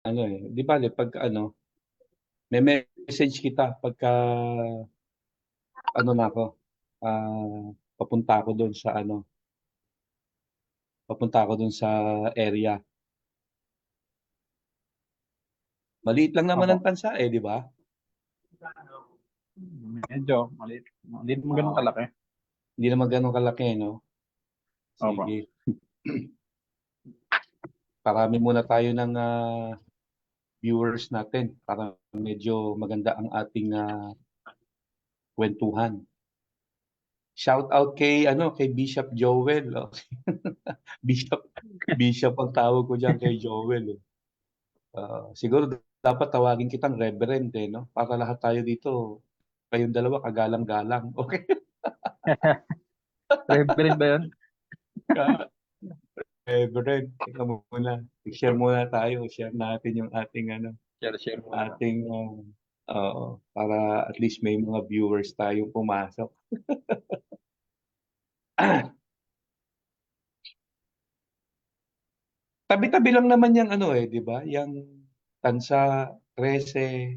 ano eh, di bale pag ano, may message kita pagka ano na ako, papunta ako doon sa ano, papunta ako doon sa area. Maliit lang naman ang Opo. tansa eh, di ba? Medyo maliit. Hindi naman ganun Oo. kalaki. Hindi naman gano'n kalaki, no? Opo. Sige. Parami muna tayo ng viewers natin para medyo maganda ang ating kwentuhan. Shout out kay ano kay Bishop Joel. Oh. Bishop Bishop ang tawag ko diyan kay Joel. Eh. Siguro dapat tawagin kitang Reverend eh, no? Para lahat tayo dito, kayong dalawa kagalang-galang. Okay? Reverend ba yun? Reverend, teka muna. I-share muna tayo. Share natin yung ating ano, Share muna. ating para at least may mga viewers tayong pumasok. Tabi-tabi lang naman yung ano eh, 'di ba? Yang Tansa, Trece,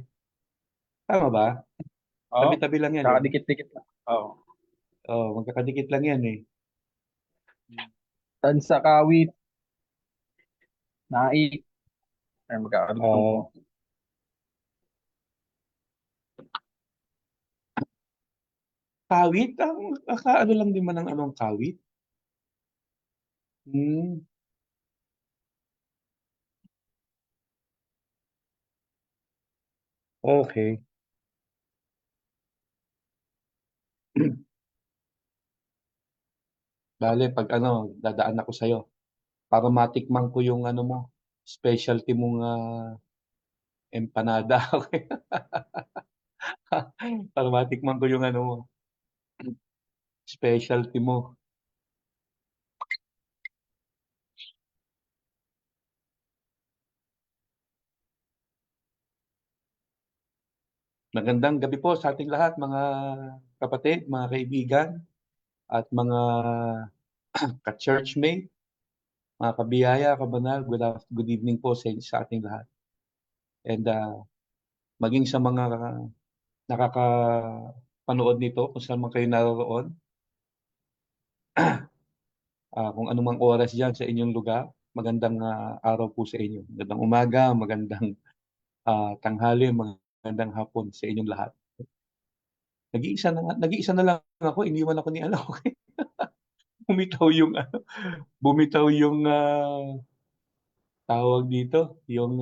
tama ba? Oo. Tabi-tabi lang yan, 'di ba? Kakadikit-dikit lang. Oo. Oh, magkakadikit lang yan eh. Tansa Kawit, Naik. Ay, magkakadugtong po. Ah, kawit, ano lang din man ang anong kawit. Hmm, okay. Bale, pag ano, dadaan ako sa'yo para matikman ko yung ano mo, specialty mong empanada. Okay? Para matikman ko yung ano mo, specialty mo. Magandang gabi po sa ating lahat, mga kapatid, mga kaibigan, at mga ka-churchmate, mga kabiyaya, kabanal, good evening po sa ating lahat. And maging sa mga nakakapanood nito, kung saan man kayo naroon, kung anumang oras dyan sa inyong lugar, magandang araw po sa inyo. Magandang umaga, magandang tanghali, magandang hapon sa inyong lahat. Nag-iisa na lang ako, iniwan ako ni ano, bumitaw yung bumitaw yung tawag dito, yung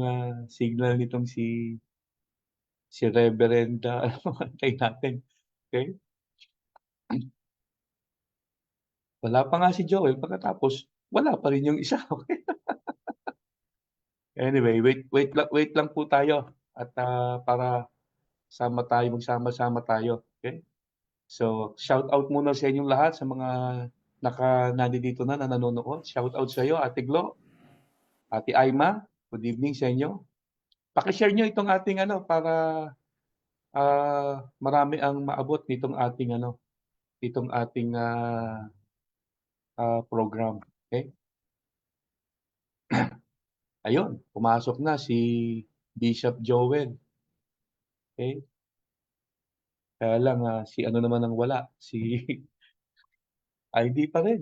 signal nitong si Reverend, antay natin. Okay? Wala pa nga si Joel, pagkatapos wala pa rin yung isa. Okay? Anyway, wait lang po tayo at para magsama-sama tayo. Okay? So, shout out muna sa inyong lahat sa mga nandito na nanonood. Shout out sa iyo, Ate Glo, Ate Aima. Good evening sa inyo. Paki-share nyo itong ating ano para marami ang maabot nitong ating program. Okay? Ayun, pumasok na si Bishop Joel. Okay? Kaya lang si ano naman ang wala, si hindi pa rin.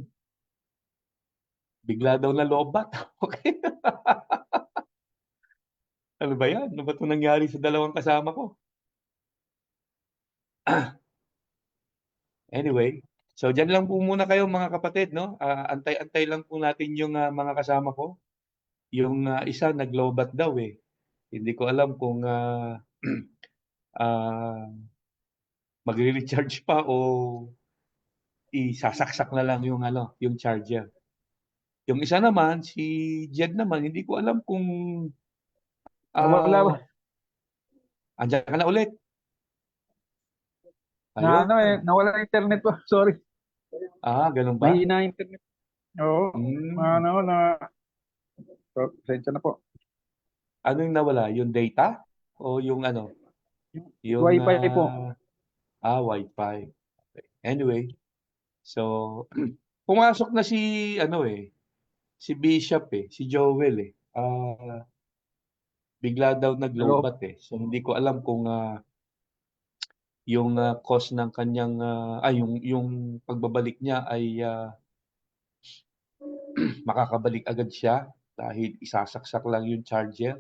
Bigla daw na lobat. Okay? Ano ba 'yan? Ano ba 'itong nangyari sa dalawang kasama ko? Anyway, so diyan lang po muna kayo mga kapatid, no? Antay-antay lang po natin yung mga kasama ko. Yung isa naglobat daw eh. Hindi ko alam kung ah, magre-recharge pa o isasaksak na lang yung ano, yung charger. Yung isa naman, si Jed naman, hindi ko alam kung Nawala ba? ah andiyan ka na ulit. Na ano Ayun. nawala yung internet po. Sorry. Ganun ba? Mahina yung internet. Oo. Hmm. Pasensya na po. Ano yung nawala? Yung data? O yung ano? Yung Yung Wi-Fi po. Wi-Fi. Okay. Anyway, so pumasok na si ano eh, si Bishop eh, si Joel eh. bigla daw Hello. nag-lowbat eh. So hindi ko alam kung yung cause ng kanyang yung pagbabalik niya ay makakabalik agad siya dahil isasaksak lang yung charger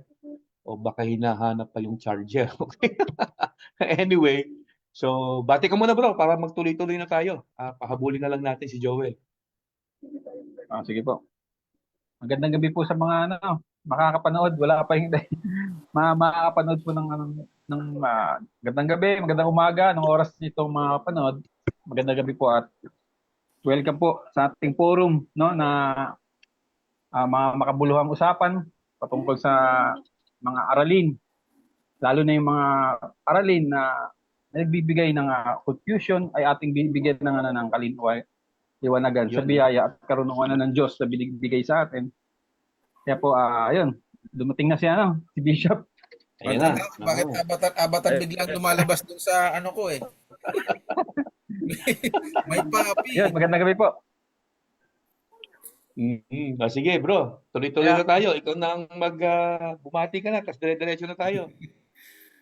o baka hinahanap pa yung charger. Okay. Anyway, so bati ka muna bro para magtuloy-tuloy na tayo. Pahabulin na lang natin si Joel. Sige po. Magandang gabi po sa mga makakapanood. Wala pa hindi. Makakapanood po ng magandang gabi, magandang umaga, ng oras nito mga kapanood. Magandang gabi po at welcome po sa ating forum na mga makabuluhang usapan patungkol sa mga aralin, lalo na yung mga aralin na nagbibigay ng confusion ay ating bibigyan ng liwanagan sa biyaya at karunungan ng Diyos na binibigay sa atin. Kaya po, ayun, dumating na si Bishop. Ayan na. Bakit abatan biglang lumalabas dun sa ano ko eh. May papi. Yan, magandang gabi po. Sige bro, tuloy-tuloy na tayo. Ikaw nang bumati ka na, tapos dire-diretso na tayo.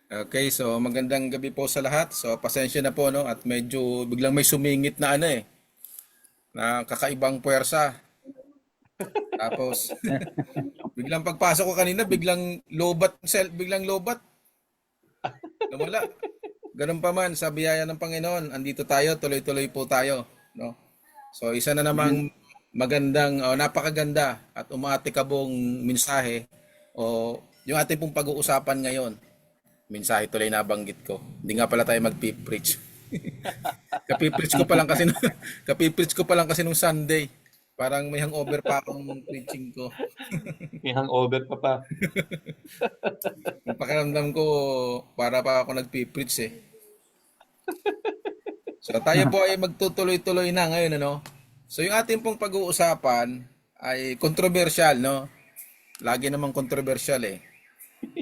Okay, so magandang gabi po sa lahat. So pasensya na po no at medyo biglang may sumingit na na kakaibang puwersa. Tapos biglang pagpasok ko kanina, biglang lobat. Nawala. Ganun pa man sa biyaya ng Panginoon, andito tayo, tuloy-tuloy po tayo, no? So isa na namang magandang napakaganda at umaatikabong mensahe o yung ating pong pag-uusapan ngayon. Mensahe tuloy nabanggit ko. Hindi nga pala tayo magpi-preach. Kapipreach ko pa lang kasi nung Sunday. Parang may hangover pa akong preaching ko. May hangover pa. Ang pakiramdam ko, para pa ako nagpi-preach eh. So tayo po ay magtutuloy-tuloy na ngayon, ano? So yung ating pong pag-uusapan ay controversial, no? Lagi namang controversial eh.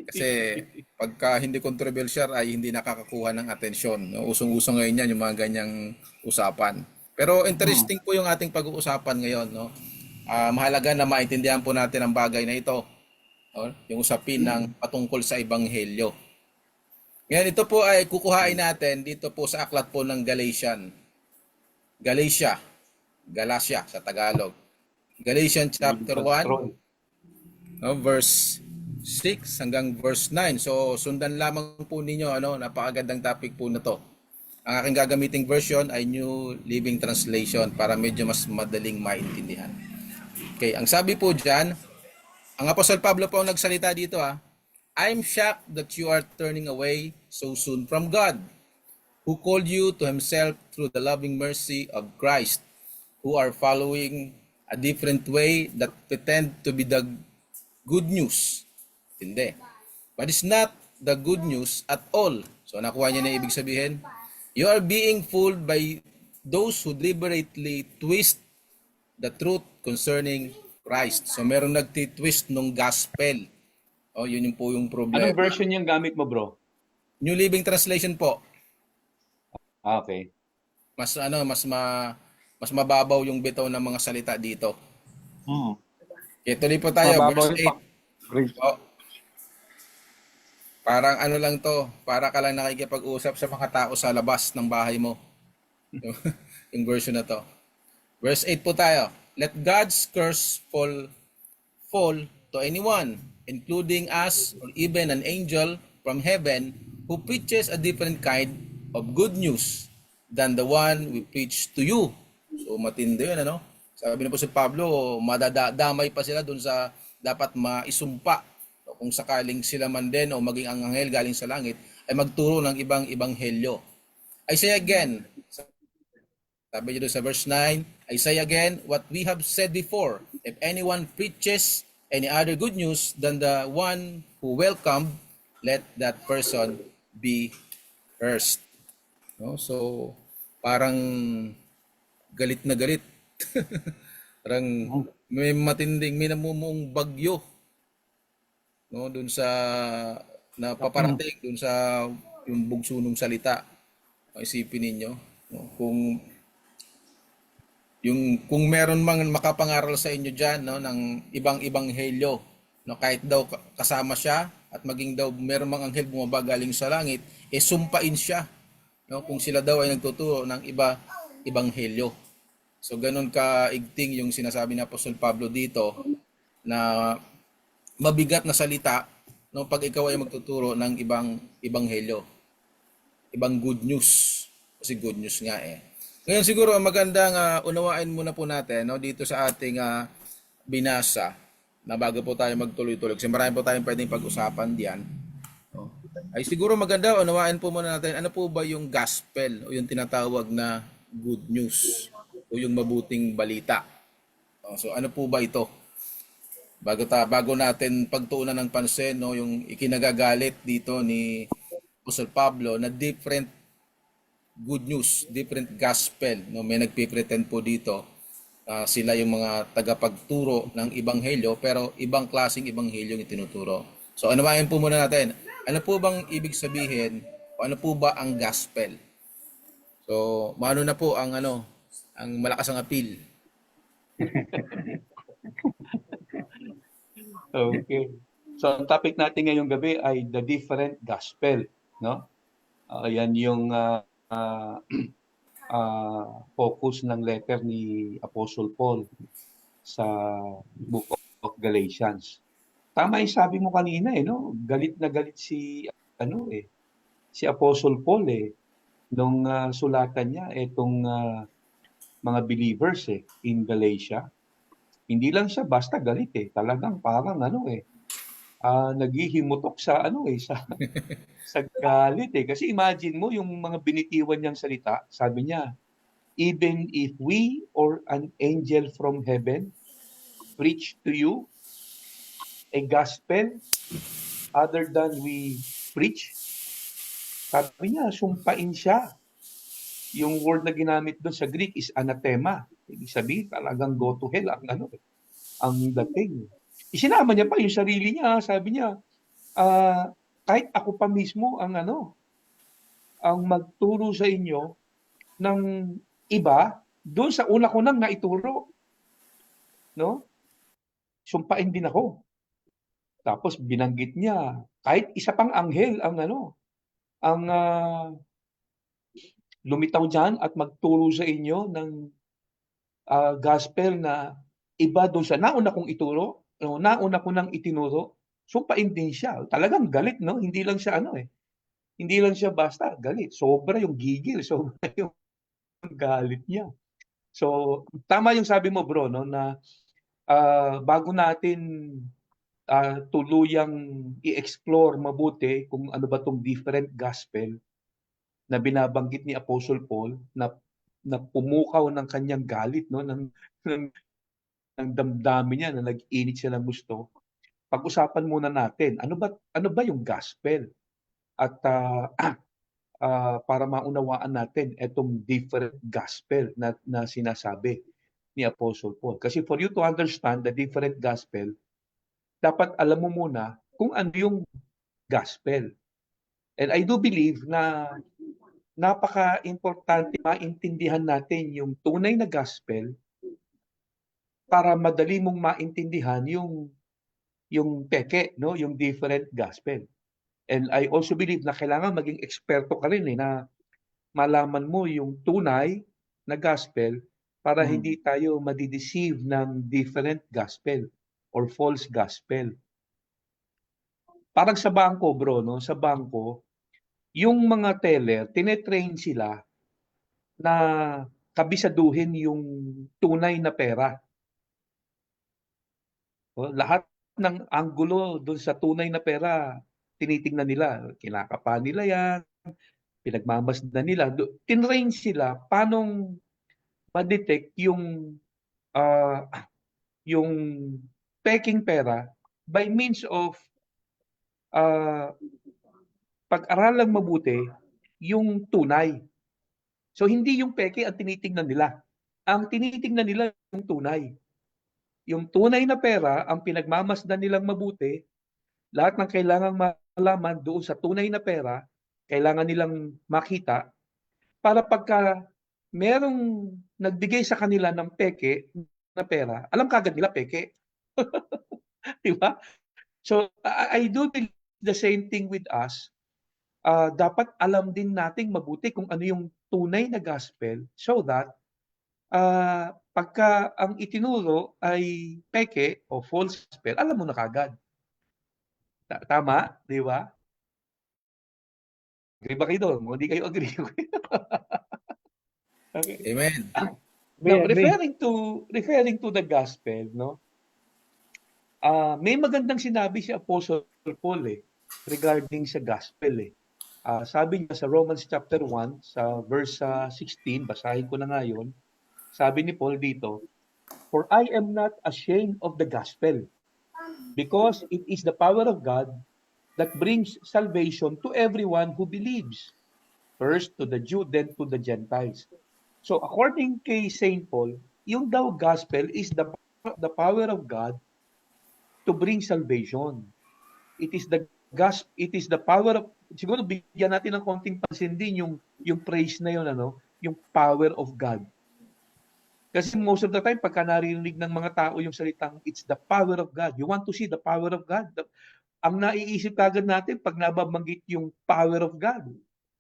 Kasi pagka hindi controversial ay hindi nakakakuha ng atensyon. No? Usong-uso ngayon yan yung mga ganyang usapan. Pero interesting po yung ating pag-uusapan ngayon, no? Mahalaga na maintindihan po natin ang bagay na ito. No? Yung usapin ng patungkol sa ebanghelyo. Ngayon ito po ay kukuhain natin dito po sa aklat po ng Galatia sa Tagalog. Galatians chapter 1, no, verse 6 hanggang verse 9. So sundan lamang po ninyo, napakagandang topic po na to. Ang aking gagamiting version ay New Living Translation para medyo mas madaling maintindihan. Okay, ang sabi po diyan, ang Apostol Pablo po ang nagsalita dito I'm shocked that you are turning away so soon from God, who called you to Himself through the loving mercy of Christ, who are following a different way that pretend to be the good news. Hindi. But it's not the good news at all. So nakuha niya na ibig sabihin. You are being fooled by those who deliberately twist the truth concerning Christ. So merong nagti-twist ng gospel. Yun yung po yung problema. Anong version yung gamit mo, bro? New Living Translation po. Okay. Mas mababaw yung bitaw ng mga salita dito. Okay, tuloy po tayo. Verse 8. Parang lang to, para ka lang nakikipag-usap sa mga tao sa labas ng bahay mo. Yung version na to. Verse 8 po tayo. Let God's curse fall to anyone, including us or even an angel from heaven who preaches a different kind of good news than the one we preach to you. So matindi yun, Sabi na po si Pablo, madadamay pa sila dun sa dapat maisumpa. Kung sakaling sila man din o maging ang anghel galing sa langit ay magturo ng ibang ebanghelyo. I say again, sabi niyo doon sa verse 9, I say again what we have said before. If anyone preaches any other good news than the one who welcomed, let that person be cursed. No? So, parang galit na galit. Parang may matinding, may namumuong bagyo. No, doon sa napaparating doon sa yung bugso ng salita. Isipin ninyo, no, kung meron mang makapangaral sa inyo diyan, no, ng ibang ebanghelyo, no, kahit daw kasama siya at maging daw meron mang anghel bumaba galing sa langit, sumpain siya, no? Kung sila daw ay nagtuturo ng ibanghelyo. So ganun kaigting yung sinasabi ni Apostol Pablo dito na mabigat na salita, no, pag ikaw ay magtuturo ng ibanghelyo, ibang good news. Kasi good news nga eh. Ngayon siguro magandang unawain muna po natin, no, dito sa ating binasa na bago po tayo magtuloy-tuloy kasi marami po tayong pwedeng pag-usapan diyan. No? Ay siguro maganda unawain po muna natin ano po ba yung gospel o yung tinatawag na good news o yung mabuting balita. So ano po ba ito? Bago natin pagtuunan ng pansin, no, yung ikinagagalit dito ni Apostol Pablo na different good news, different gospel, no, may nagpipretend po dito. Sila yung mga tagapagturo ng ibanghelyo pero ibang klaseng ibanghelyo yung tinuturo. So unawain po muna natin. Ano po bang ibig sabihin o ano po ba ang gospel? So maano na po ang ang malakas ang appeal. Okay. So ang topic natin ngayong gabi ay the different gospel, no? Yan yung focus ng letter ni Apostle Paul sa Book of Galatians. Tama yung sabi mo kanina no? Galit na galit si si Apostle Paul nung sulatan niya itong mga believers in Galatia. Hindi lang siya basta galit talagang parang naghihimutok sa sa galit kasi imagine mo yung mga binitiwan niyang salita, sabi niya, even if we or an angel from heaven preach to you a gospel other than we preach, sabi niya, sumpain siya. Yung word na ginamit doon sa Greek is anathema. Ibig sabihin, talagang go to hell ang dating. Isinama niya pa yung sarili niya, sabi niya, kahit ako pa mismo ang magturo sa inyo ng iba doon sa una ko nang naituro, no? Sumpain din ako. Tapos binanggit niya kahit isa pang anghel ang lumitaw diyan at magturo sa inyo ng gospel na iba doon sa nauna kong ituro, nauna ko nang itinuro, sumpain din siya. Talagang galit, no? Hindi lang siya hindi lang siya basta galit. Sobra yung gigil, sobra yung galit niya. So, tama yung sabi mo, bro, no, na bago natin tuluyang i-explore mabuti kung ano ba tong different gospel na binabanggit ni Apostle Paul na pumukaw ng kanyang galit, no, ng damdamin niya na nag-init siya ng gusto. Pag-usapan muna natin ano ba yung gospel at para maunawaan natin itong different gospel na sinasabi ni Apostle Paul. Kasi for you to understand the different gospel, dapat alam mo muna kung ano yung gospel. And I do believe na napaka-importante maintindihan natin yung tunay na gospel para madali mong maintindihan yung peke, no, yung different gospel. And I also believe na kailangan maging eksperto ka rin na malaman mo yung tunay na gospel para hindi tayo madideceive ng different gospel or false gospel. Parang sa bangko, bro, no? Sa bangko, yung mga teller, tinetrain sila na kabisaduhin yung tunay na pera. Lahat ng anggulo doon sa tunay na pera, tinitingnan nila. Kinakapa nila yan, pinagmamasdan nila. Tinrain sila paanong ma-detect yung peking pera by means of pag-aralang mabuti yung tunay. So hindi yung peke ang tinitingnan nila. Ang tinitingnan nila yung tunay. Yung tunay na pera ang pinagmamasdan nilang mabuti. Lahat ng kailangang malaman doon sa tunay na pera, kailangan nilang makita para pagka merong nagbigay sa kanila ng peke na pera, alam kagad nila peke. Di ba? So I do believe the same thing with us. Dapat alam din nating mabuti kung ano yung tunay na gospel so that pagka ang itinuro ay peke o false gospel, alam mo na kagad. Tama, di ba? Agree ba kayo doon? Kung hindi kayo agree. Okay. Amen. Now, Agree. referring to the gospel, no? May magandang sinabi si Apostle Paul regarding sa gospel sabi niya sa Romans chapter 1 sa verse 16, basahin ko na ngayon. Sabi ni Paul dito, "For I am not ashamed of the gospel, because it is the power of God that brings salvation to everyone who believes. First to the Jew, then to the Gentiles." So according kay Saint Paul, yung daw gospel is the power of God to bring salvation. It is the gospel, it is the power of, siguro bigyan natin ng konting pansin din yung praise na yun, yung power of God. Kasi most of the time, pagka narinig ng mga tao yung salitang, it's the power of God. You want to see the power of God? Ang naiisip agad natin pag nababanggit yung power of God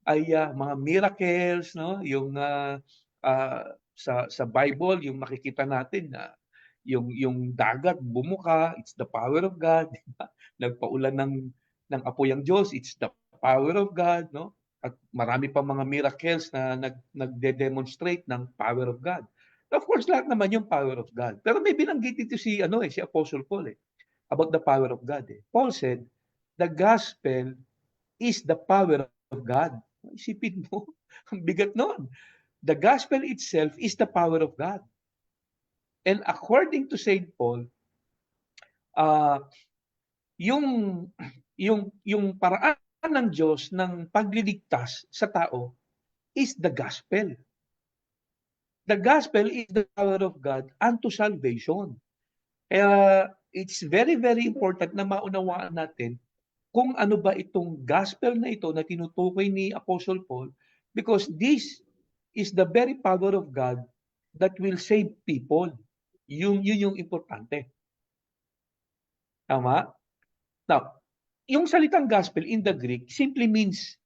ay mga miracles, no? Yung sa Bible, yung makikita natin na yung dagat bumuka, it's the power of God. Nagpaulan ng apoy ang Diyos, it's the power of God, no? At marami pa mga miracles na nagde-demonstrate ng power of God. Of course, lahat naman yung power of God. Pero may binanggit ito si Apostle Paul about the power of God. Paul said, the gospel is the power of God. Isipin mo, ang bigat noon. The gospel itself is the power of God. And according to Saint Paul, yung paraan ng Diyos ng pagliligtas sa tao is the gospel. The gospel is the power of God unto salvation. Kaya it's very, very important na maunawaan natin kung ano ba itong gospel na ito na tinutukoy ni Apostle Paul, because this is the very power of God that will save people. Yun yung importante. Tama? Now, yung salitang gospel in the Greek simply means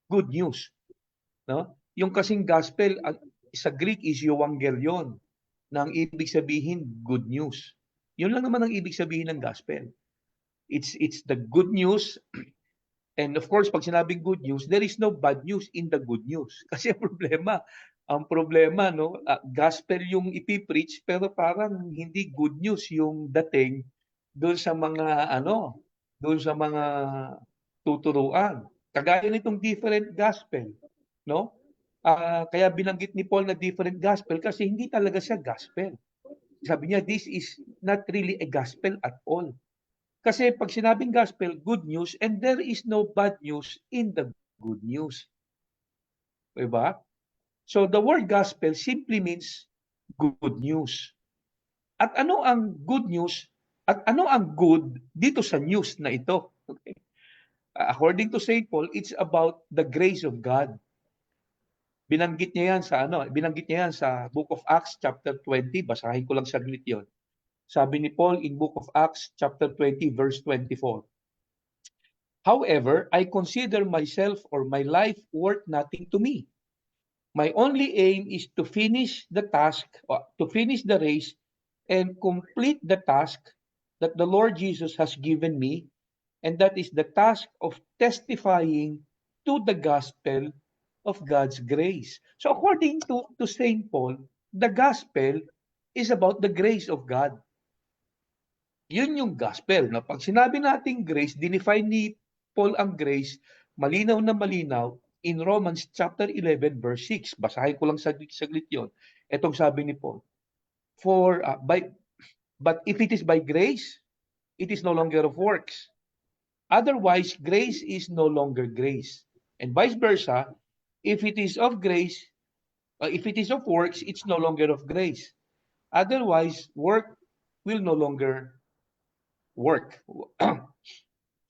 good news. No? Yung kasing gospel sa Greek is euangelion, na ang ibig sabihin good news. Yun lang naman ang ibig sabihin ng gospel. It's the good news. And of course, pag sinabing good news, there is no bad news in the good news. Kasi ang problema, no, gospel yung ipipreach, pero parang hindi good news yung dating doon sa mga doon sa mga tuturuan. Kagaya nitong different gospel, no? Kaya binanggit ni Paul na different gospel kasi hindi talaga siya gospel. Sabi niya, this is not really a gospel at all. Kasi pag sinabing gospel, good news, and there is no bad news in the good news. Diba? So the word gospel simply means good news. At ano ang good news? At ano ang good dito sa news na ito? Okay. According to St. Paul, it's about the grace of God. Binanggit niya yan sa Book of Acts chapter 20, basahin ko lang saglit 'yon. Sabi ni Paul in Book of Acts chapter 20 verse 24. "However, I consider myself or my life worth nothing to me. My only aim is to finish the task, to finish the race and complete the task that the Lord Jesus has given me, and that is the task of testifying to the gospel of God's grace." So according to St. Paul, the gospel is about the grace of God. Yun yung gospel. Na pag sinabi nating grace, dinefine ni Paul ang grace, malinaw na malinaw, in Romans chapter 11 verse 6. Basahin ko lang saglit yun. Etong sabi ni Paul, but if it is by grace, it is no longer of works. Otherwise, grace is no longer grace. And vice versa, if it is of grace, if it is of works, it's no longer of grace. Otherwise, work will no longer work.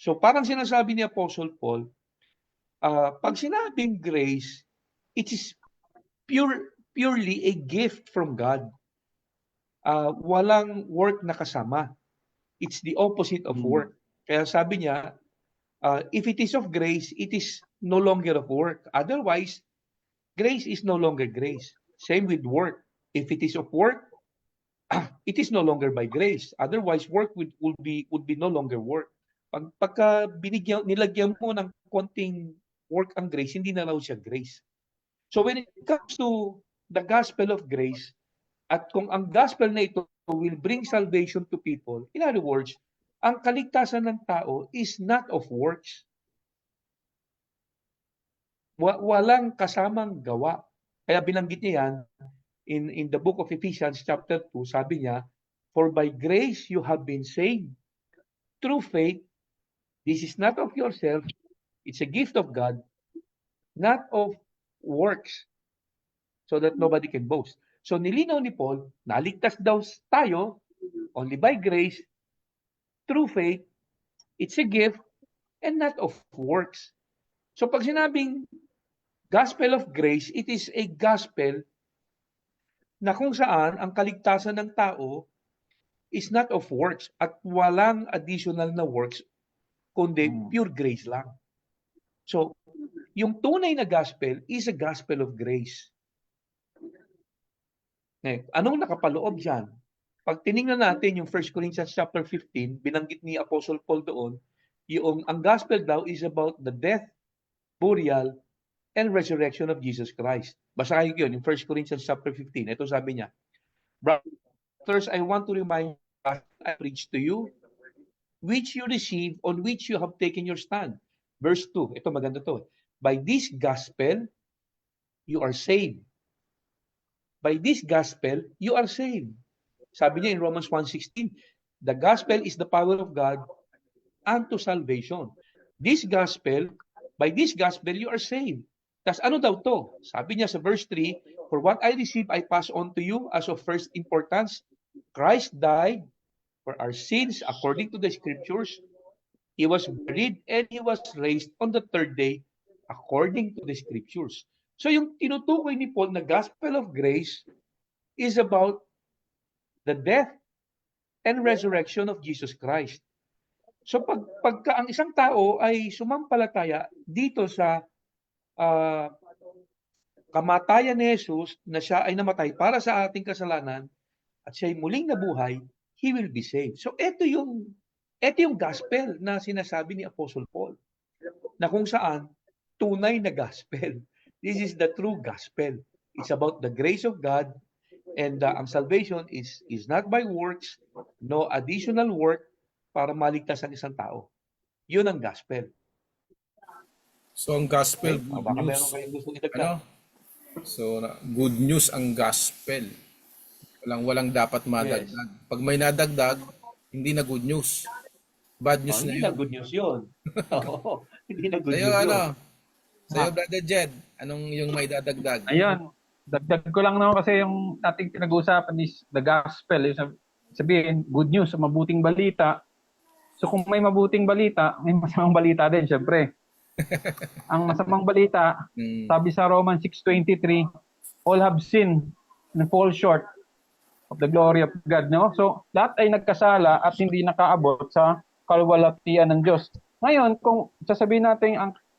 So parang sinasabi ni Apostle Paul, pag sinabing grace, it is purely a gift from God. Walang work na kasama. It's the opposite of work. Kaya sabi niya, If it is of grace, it is no longer of work. Otherwise, grace is no longer grace. Same with work. If it is of work, it is no longer by grace. Otherwise, work would be no longer work. Pagka nilagyan mo ng konting work ang grace, hindi na raw siya grace. So when it comes to the gospel of grace, at kung ang gospel na ito will bring salvation to people, in other words, ang kaligtasan ng tao is not of works. Walang kasamang gawa. Kaya binanggit niya yan in the book of Ephesians chapter 2, sabi niya, for by grace you have been saved through faith. This is not of yourself, it's a gift of God, not of works, so that nobody can boast. So nilinaw ni Paul, naligtas daw tayo only by grace, through faith, it's a gift, and not of works. So pag sinabing gospel of grace, it is a gospel na kung saan ang kaligtasan ng tao is not of works at walang additional na works, kundi pure grace lang. So, yung tunay na gospel is a gospel of grace. Anong nakapaloob dyan? Pag tinignan natin yung 1 Corinthians chapter 15, binanggit ni Apostle Paul doon, ang gospel daw is about the death, burial, and resurrection of Jesus Christ. Basahin ko yun, yung 1 Corinthians chapter 15. Ito sabi niya, brothers, I want to remind you that I preached to you, which you receive, on which you have taken your stand. Verse 2, ito maganda to. By this gospel, you are saved. By this gospel, you are saved. Sabi niya in Romans 1:16, the gospel is the power of God unto salvation. This gospel, by this gospel, you are saved. Tas ano daw to? Sabi niya sa verse 3, for what I received, I pass on to you as of first importance. Christ died for our sins according to the scriptures. He was buried and he was raised on the third day according to the scriptures. So yung tinutukoy ni Paul na gospel of grace is about the death and resurrection of Jesus Christ. So pagka ang isang tao ay sumampalataya dito sa kamatayan ni Jesus, na siya ay namatay para sa ating kasalanan at siya ay muling nabuhay, he will be saved. So ito yung gospel na sinasabi ni Apostle Paul, na kung saan tunay na gospel. This is the true gospel. It's about the grace of God, and ang salvation is not by works, no additional work para maligtas ang isang tao. Yun ang gospel. So ang gospel, Okay? good Baka news. meron kayong gusto idagdag. Ano? So good news ang gospel. Walang dapat madagdag. Pag may nadagdag, hindi na good news. Bad news na Hindi yun. na good news yun. Oo, hindi na good Sa'yo, news yun. Sa'yo, Brother Jed, anong yung may dadagdag? Ayun, dagdag ko lang naman kasi yung ating pinag-uusapan is the gospel. Yung sabihin, good news, mabuting balita. So kung may mabuting balita, may masamang balita din, syempre. Ang masamang balita, sabi sa Romans 6:23, all have sinned and fall short of the glory of God. No? So lahat ay nagkasala at hindi nakaabot sa kaluwalhatian ng Diyos. Ngayon, kung sasabihin natin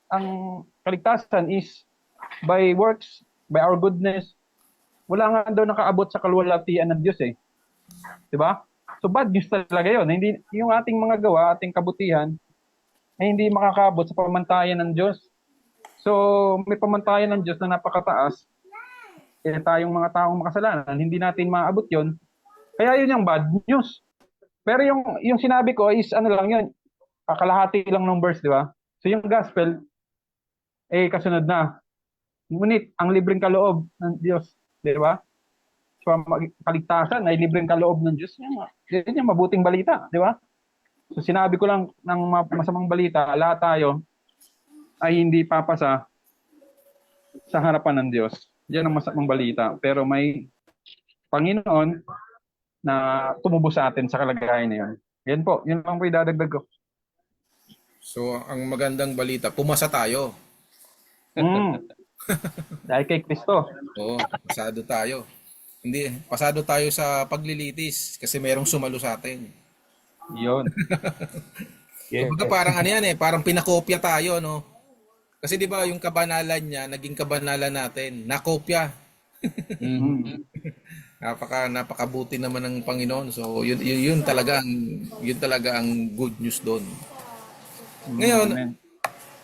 ang kaligtasan is by works, by our goodness, wala nga daw nakaabot sa kaluwalhatian ng Diyos eh. 'Di ba? So bad news talaga 'yon. Hindi yung ating mga gawa, ating kabutihan ay hindi makakaabot sa pamantayan ng Diyos. So may pamantayan ng Diyos na napakataas. Tayong mga taong makasalanan, hindi natin maaabot 'yon. Kaya 'yun yung bad news. Pero yung sinabi ko is ano lang 'yun. Kalahati lang ng verse, 'di ba? So yung gospel kasunod na. Ngunit ang libreng kaloob ng Diyos, 'di ba? So kaligtasan ay libreng kaloob ng Diyos. Yan yung mabuting balita, 'di ba? So sinabi ko lang ng masamang balita, lahat tayo ay hindi papasa sa harapan ng Diyos. Yan ang masamang balita. Pero may Panginoon na tumubos sa atin sa kalagayan na yun. Yan po, yun lang po idadagdag ko. So ang magandang balita, pumasa tayo. Dahil kay Kristo. Oo, pasado tayo. Hindi, pasado tayo sa paglilitis kasi merong sumalo sa atin. Yun. Kumbaga Yes. parang ano yan eh, parang pinakopya tayo, no? Kasi di ba yung kabanalan niya, naging kabanalan natin, nakopya. Mhm. Napakabuti naman ng Panginoon. So yun talaga ang good news doon. Ngayon, Amen.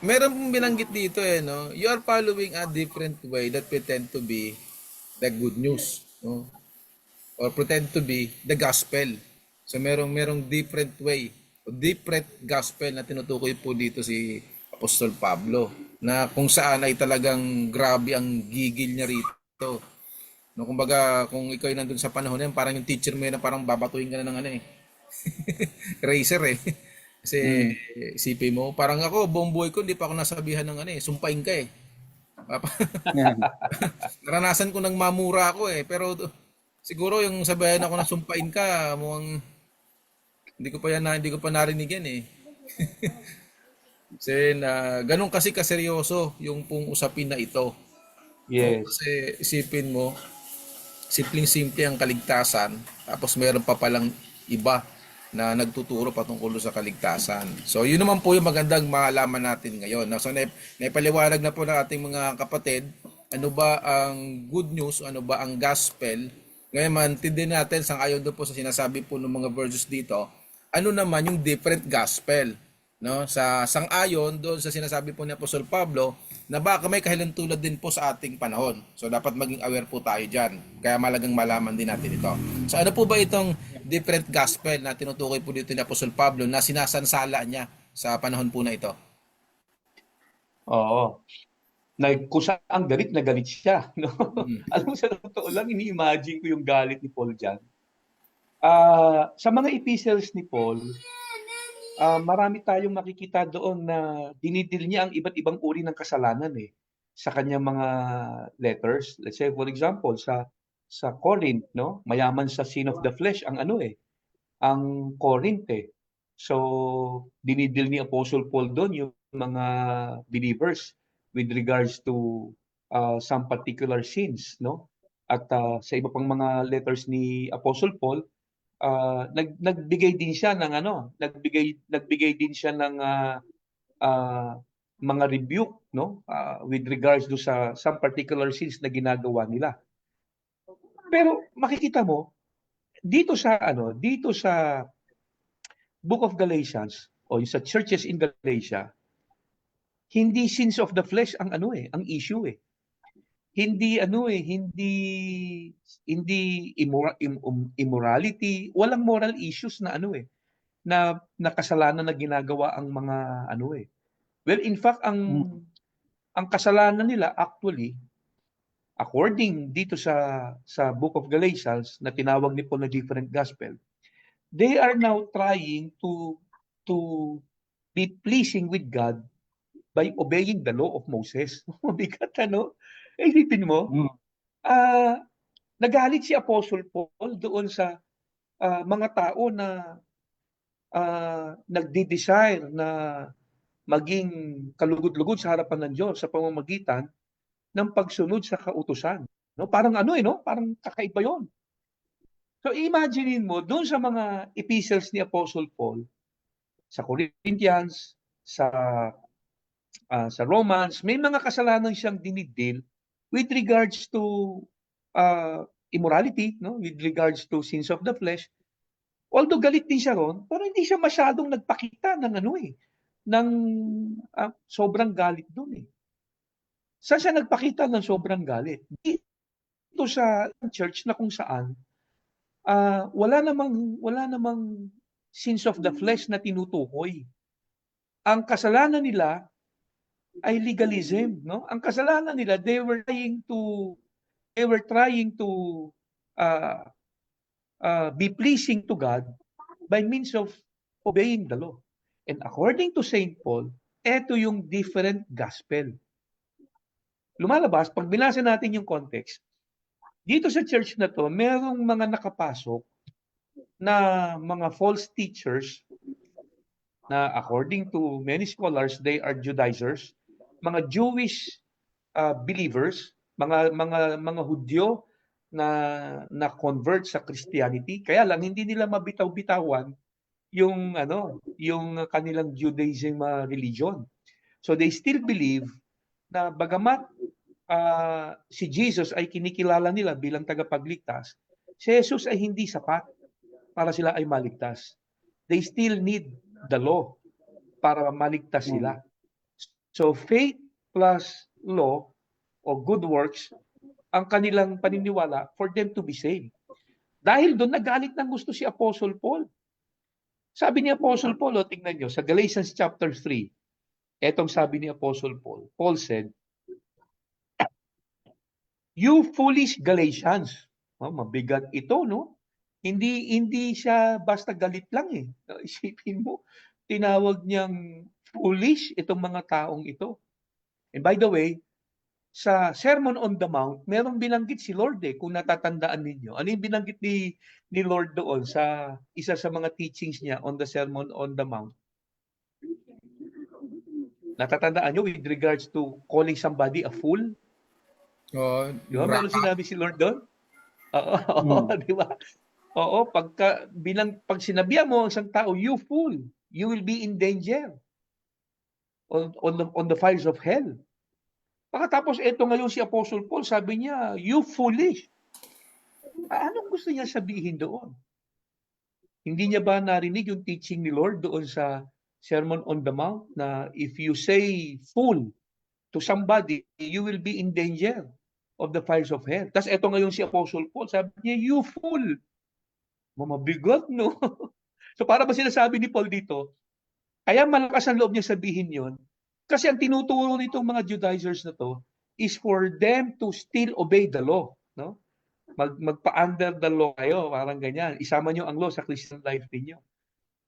meron pong binanggit dito eh, no? You are following a different way that pretend to be the good news, no? Or pretend to be the gospel. So merong different way, o different gospel na tinutukoy po dito si Apostol Pablo, na kung saan ay talagang grabe ang gigil niya rito. No, kumbaga, kung ikaw ay nandun sa panahon na yan, parang yung teacher mo yun na parang babatuin ka na ng ano eh. Racer eh. Kasi Mm. isipin mo, parang ako, buong buhay ko, hindi pa ako nasabihan ng ano eh, sumpain ka eh. Yan. Naranasan ko nang mamura ako eh, pero siguro yung sabihan ako na sumpain ka, mukhang hindi ko pa narinig yan eh. Kasi ganun kasi kaseryoso yung pong usapin na ito. No? Yes. Kasi isipin mo, simpleng-simple ang kaligtasan, tapos meron pa palang iba na nagtuturo patungkol sa kaligtasan. So, yun naman po yung magandang malaman natin ngayon. So, naipaliwanag na po ng ating mga kapatid, ano ba ang good news, ano ba ang gospel. Ngayon, mantindihin natin, sangayon doon po sa sinasabi po ng mga verses dito, ano naman yung different gospel. No? Sa sangayon doon sa sinasabi po ni Apostol Pablo, na baka may kahilantulad din po sa ating panahon. So dapat maging aware po tayo dyan. Kaya malagang malaman din natin ito. So ano po ba itong different gospel na tinutukoy po dito ni Apostol Pablo na sinasansala niya sa panahon po na ito? Oo. Kung saan galit na galit siya. No? Mm. Alam mo, sa totoo lang, ini-imagine ko yung galit ni Paul dyan. Sa mga epistles ni Paul, marami tayong makikita doon na dinidil niya ang iba't ibang uri ng kasalanan eh sa kanyang mga letters. Let's say for example sa Corinth, no? Mayaman sa sin of the flesh ang ano eh, ang Corinth eh. So dinidil ni Apostle Paul doon yung mga believers with regards to some particular sins, no? At sa iba pang mga letters ni Apostle Paul, nagbigay din siya ng ano, nagbigay din siya ng mga rebuke, no? With regards do sa some particular sins na ginagawa nila. Pero makikita mo dito sa Book of Galatians o sa churches in Galatia, hindi sins of the flesh ang ano eh, ang issue eh. Hindi ano eh, hindi immorality, walang moral issues na ano eh, na kasalanan na ginagawa ang mga ano eh. Well, in fact, Mm. ang kasalanan nila actually, according dito sa Book of Galatians na tinawag ni Paul na different gospel, they are now trying to be pleasing with God by obeying the law of Moses. Mabigat ano? Isipin mo, Mm. nagalit si Apostle Paul doon sa mga tao na nagde-desire na maging kalugod-lugod sa harapan ng Diyos sa pamamagitan ng pagsunod sa kautusan. No? Parang ano eh, no? Parang kakaiba yon. So imaginein mo, doon sa mga epistles ni Apostle Paul, sa Corinthians, sa Romans, may mga kasalanan siyang dinidil with regards to immorality, no? With regards to sins of the flesh. Although galit din siya ron, pero hindi siya masyadong nagpakita ng ano eh, ng sobrang galit doon eh. Saan siya nagpakita ng sobrang galit? Dito sa church na kung saan wala namang sins of the flesh na tinutukoy. Ang kasalanan nila ay legalism, no? Ang kasalanan nila, they were trying to be pleasing to God by means of obeying the law. And according to St. Paul, eto yung different gospel. Lumalabas, pag binasa natin yung context, dito sa church na to, merong mga nakapasok na mga false teachers na according to many scholars, they are Judaizers, mga Jewish believers, mga Hudyo na convert sa Christianity. Kaya lang hindi nila mabitaw-bitawan yung kanilang Judaism religion. So they still believe na bagamat si Jesus ay kinikilala nila bilang tagapagligtas, si Jesus ay hindi sapat para sila ay maligtas. They still need the law para maligtas sila. So faith plus law o good works ang kanilang paniniwala for them to be saved. Dahil doon nagalit ng gusto si Apostle Paul. Sabi ni Apostle Paul, tingnan nyo, sa Galatians chapter 3, etong sabi ni Apostle Paul. Paul said, "You foolish Galatians." Mabigat ito, no? Hindi siya basta galit lang eh. Isipin mo, tinawag niyang foolish itong mga taong ito. And by the way, sa Sermon on the Mount, merong binanggit si Lord kung natatandaan ninyo. Ano yung binanggit ni Lord doon sa isa sa mga teachings niya on the Sermon on the Mount? Natatandaan nyo with regards to calling somebody a fool? Di ba? Meron sinabi si Lord doon? Oo, di ba? Oo, pag sinabihan mo ang isang tao, you fool, you will be in danger on the fires of hell. Pagkatapos ito ngayon si Apostle Paul, sabi niya, you foolish. Anong gusto niya sabihin doon? Hindi niya ba narinig yung teaching ni Lord doon sa Sermon on the Mount na if you say fool to somebody, you will be in danger of the fires of hell. Tapos ito ngayon si Apostle Paul, sabi niya, you fool. Mabigat, no? So para ba sinasabi ni Paul dito, kaya malakas ang loob niya sabihin yon kasi ang tinuturo nitong mga Judaizers na to is for them to still obey the law, no? Magpa-under the law kayo, parang ganyan. Isama niyo ang law sa Christian life niyo.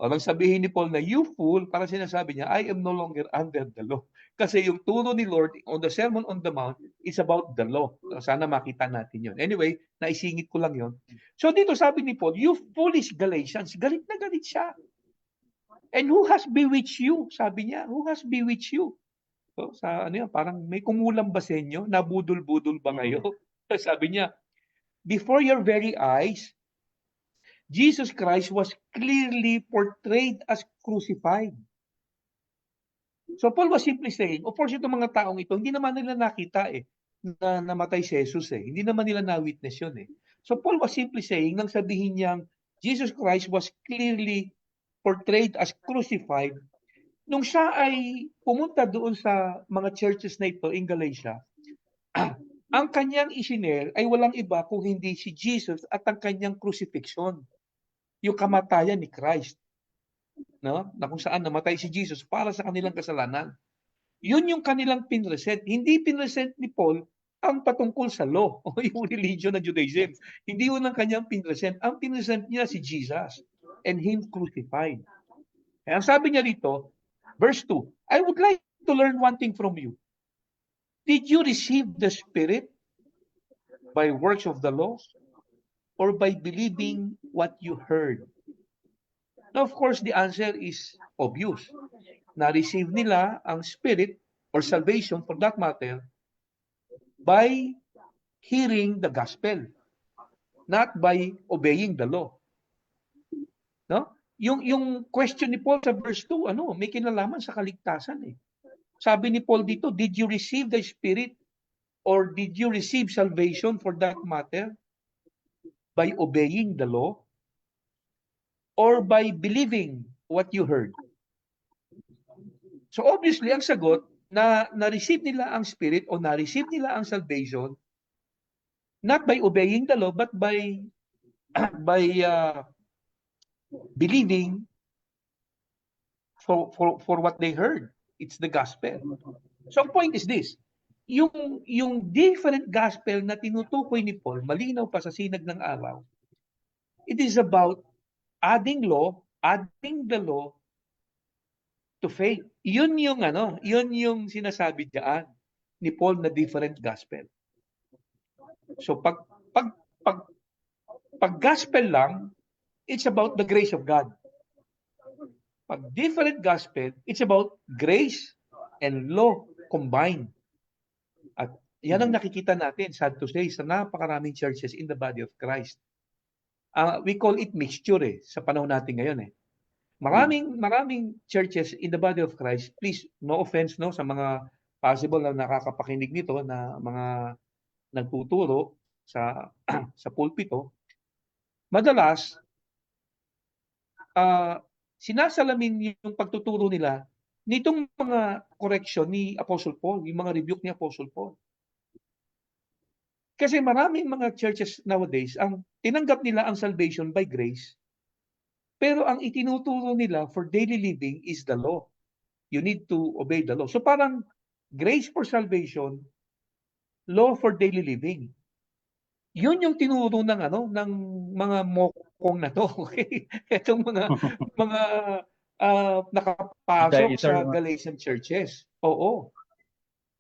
O nang sabihin ni Paul na you fool, para sinasabi niya, I am no longer under the law. Kasi yung turo ni Lord on the Sermon on the Mount is about the law. Sana makita natin yun. Anyway, naisingit ko lang yun. So dito sabi ni Paul, you foolish Galatians, galit na galit siya. And who has bewitched you? Sabi niya, who has bewitched you? So, parang may kumulam ba sa inyo? Nabudol-budol ba kayo? Sabi niya, before your very eyes, Jesus Christ was clearly portrayed as crucified. So Paul was simply saying, of course itong mga taong ito, hindi naman nila nakita na namatay si Jesus Hindi naman nila na-witness yun So Paul was simply saying, nang sabihin niyang Jesus Christ was clearly portrayed as crucified, nung siya ay pumunta doon sa mga churches na ito in Galatia, ang kanyang isinare ay walang iba kung hindi si Jesus at ang kanyang crucifixion, yung kamatayan ni Christ, no? Na kung saan namatay si Jesus para sa kanilang kasalanan. Yun yung kanilang pinresent. Hindi pinresent ni Paul ang patungkol sa law o yung religion ng Judaism. Hindi yun ang kanyang pinresent. Ang pinresent niya si Jesus and Him crucified. Kaya ang sabi niya dito, verse 2, I would like to learn one thing from you. Did you receive the Spirit by works of the law or by believing what you heard? Now, of course, the answer is obvious. Na-receive nila ang Spirit or salvation for that matter by hearing the gospel, not by obeying the law. No? Yung question ni Paul sa verse 2, may kinalaman sa kaligtasan Sabi ni Paul dito, did you receive the Spirit or did you receive salvation for that matter by obeying the law or by believing what you heard? So obviously, ang sagot na na-receive nila ang Spirit o na-receive nila ang salvation not by obeying the law but by believing for what they heard. It's the gospel. So ang point is this, yung different gospel na tinutukoy ni Paul, malinaw pa sa sinag ng araw, it is about adding the law to faith. Yun yung sinasabi diyan ni Paul na different gospel. So pag gospel lang, it's about the grace of God. Pag different gospel, it's about grace and law combined. At yan ang nakikita natin, sad to say, sa napakaraming churches in the body of Christ. We call it mixture sa panahon natin ngayon Maraming churches in the body of Christ, please, no offense no sa mga possible na nakakapakinig nito na mga nagtuturo sa sa pulpito, madalas sinasalamin yung pagtuturo nila nitong mga correction ni Apostle Paul, yung mga rebuke ni Apostle Paul. Kasi maraming mga churches nowadays, ang tinanggap nila ang salvation by grace, pero ang itinuturo nila for daily living is the law. You need to obey the law. So parang grace for salvation, law for daily living. Yun yung tinuro ng ng mga mokong na to. Okay? Itong mga nakapasok sa Galatian churches. Oo.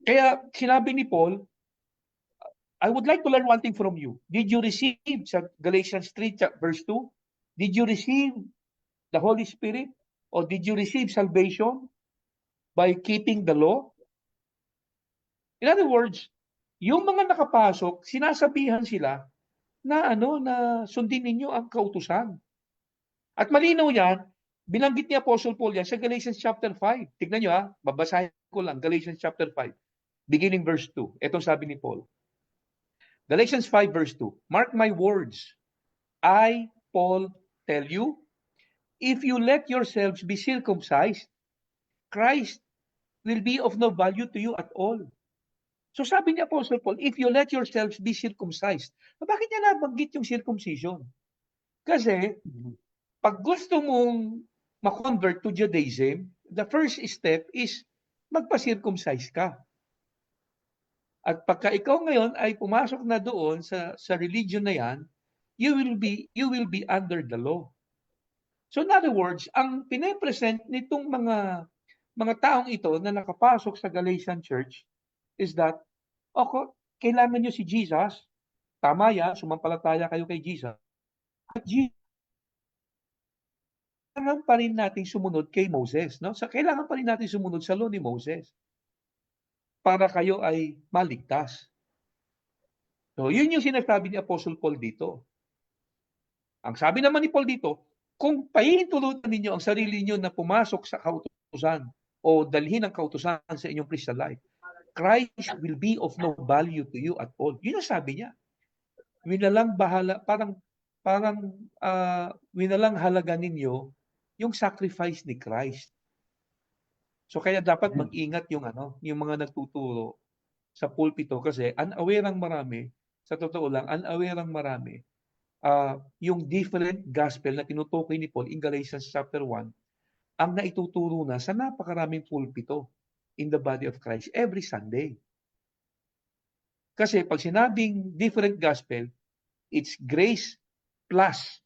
Kaya sinabi ni Paul, I would like to learn one thing from you. Did you receive sa Galatians 3 verse 2? Did you receive the Holy Spirit? Or did you receive salvation by keeping the law? In other words, yung mga nakapasok, sinasabihan sila na na sundin ninyo ang kautusan. At malinaw yan, binanggit ni Apostle Paul yan sa Galatians chapter 5. Tignan nyo babasahin ko lang, Galatians chapter 5, beginning verse 2. Etong sabi ni Paul. Galatians 5 verse 2. Mark my words. I, Paul, tell you, if you let yourselves be circumcised, Christ will be of no value to you at all. So sabi ni Apostle Paul, if you let yourselves be circumcised, bakit niya nabanggit yung circumcision? Kasi, pag gusto mong ma-convert to Judaism, the first step is magpa-circumcise ka. At pagka ikaw ngayon ay pumasok na doon sa religion na yan, you will be under the law. So in other words, ang pine-present nitong mga taong ito na nakapasok sa Galatian church is that kailangan nyo si Jesus. Tama yan, sumampalataya kayo kay Jesus. At kailangan pa rin natin sumunod kay Moses. No? Kailangan pa rin natin sumunod sa law ni Moses para kayo ay maligtas. So, yun yung sinasabi ni Apostle Paul dito. Ang sabi naman ni Paul dito, kung pahihintulutan ninyo ang sarili niyo na pumasok sa kautusan o dalhin ang kautusan sa inyong Christian life, Christ will be of no value to you at all. Yun ang sabi niya. Winalang bahala, parang winalang halaga ninyo yung sacrifice ni Christ. So kaya dapat mag-ingat yung mga nagtuturo sa pulpito kasi unaware ang marami, sa totoo lang, unaware ang marami yung different gospel na tinutukoy ni Paul in Galatians chapter 1 ang naituturo na sa napakaraming pulpito in the body of Christ every Sunday. Kasi pag sinabing different gospel, it's grace plus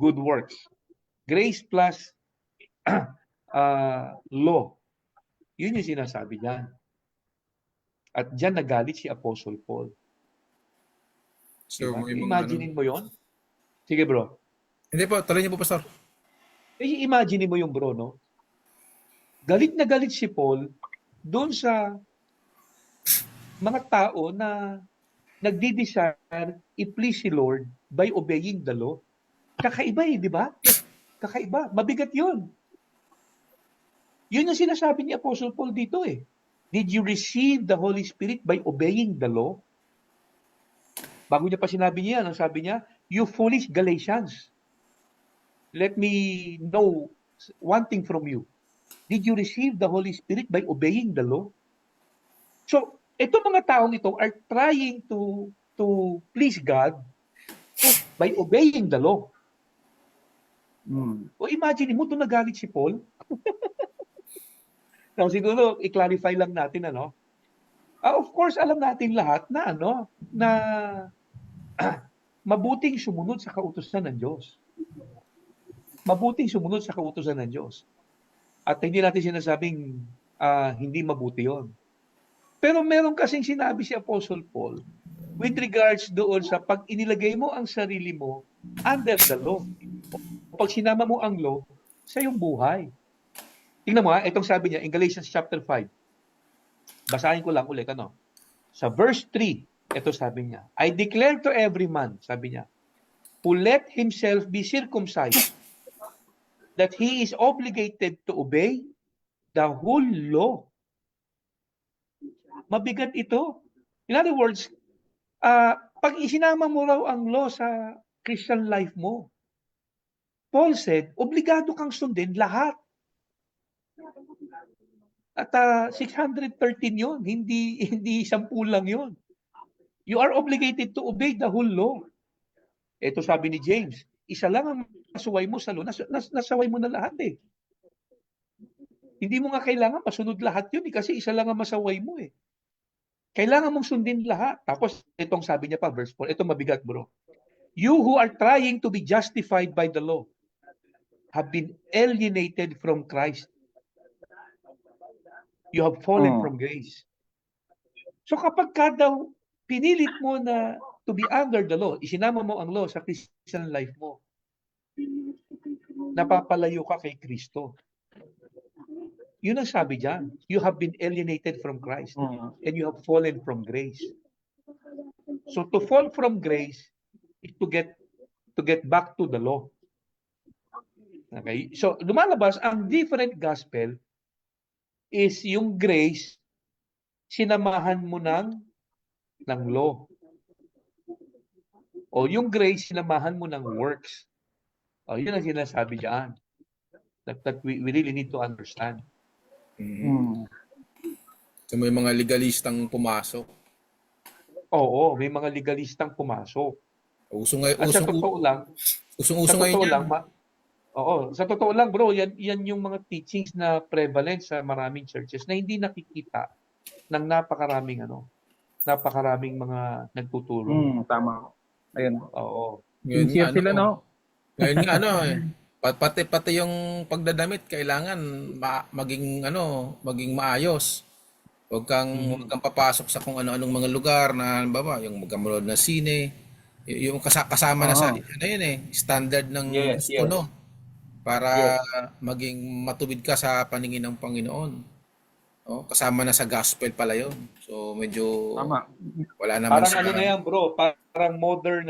good works. Grace plus law. Yun yung sinasabi niyan. At diyan nagalit si Apostle Paul. So, diba? Imagine mo yon. Sige bro. Hindi po, tuloy niyo po, Pastor. Imagine mo yung bro, no? Galit na galit si Paul doon sa mga tao na nagdi-desire i-please si Lord by obeying the law. Kakaiba di ba? Kakaiba. Mabigat yun. Yun yung sinasabi ni Apostle Paul dito Did you receive the Holy Spirit by obeying the law? Bago niya pa sinabi niya, ang sabi niya, you foolish Galatians. Let me know one thing from you. Did you receive the Holy Spirit by obeying the law? So, itong mga taong ito are trying to please God by obeying the law. O imagine mo, doon nagalit si Paul. Now, siguro, i-clarify lang natin, of course, alam natin lahat na, na mabuting sumunod sa kautusan ng Diyos. Mabuting sumunod sa kautusan ng Diyos. At hindi natin sinasabing hindi mabuti yon. Pero meron kasing sinabi si Apostle Paul with regards doon sa pag inilagay mo ang sarili mo under the law. Pag sinama mo ang law sa iyong buhay. Tingnan mo itong sabi niya in Galatians chapter 5. Basahin ko lang ulit, Sa verse 3, ito sabi niya, I declare to every man, sabi niya, who let himself be circumcised that he is obligated to obey the whole law. Mabigat ito. In other words, pag isinama mo raw ang law sa Christian life mo, Paul said, obligado kang sundin lahat. At 613 yun, hindi 10 lang yun. You are obligated to obey the whole law. Ito sabi ni James, isa lang ang masuway mo sa law, nasaway mo na lahat eh. Hindi mo nga kailangan masunod lahat yun eh, kasi isa lang ang masaway mo eh. Kailangan mong sundin lahat. Tapos itong sabi niya pa, verse 4, ito mabigat bro. You who are trying to be justified by the law have been alienated from Christ. You have fallen from grace. So kapag ka daw pinilit mo na to be under the law, isinama mo ang law sa Christian life mo, napapalayo ka kay Kristo. Yun ang sabi diyan. You have been alienated from Christ and you have fallen from grace. So to fall from grace is to get back to the law. Okay? So lumalabas ang different gospel is yung grace sinamahan mo ng law. O yung grace sinamahan mo ng works. O yun ang sinasabi diyan. That we really need to understand. So may mga legalistang pumasok. Oo, may mga legalistang pumasok. At sa totoo lang, sa totoo lang bro, yan yung mga teachings na prevalent sa maraming churches na hindi nakikita ng napakaraming mga nagtuturo. Tama. Ayun. Oo. Sincere sila, no? Ngayon nga pati yung pagdadamit kailangan maging maayos. Huwag kang papasok sa kung ano-anong mga lugar na halimbawa yung magkamulod na sine, yung kasama na sa standard ng puno para maging matubid ka sa paningin ng Panginoon. Kasama na sa gospel pala yun. So medyo wala naman parang ano na yan bro, parang modern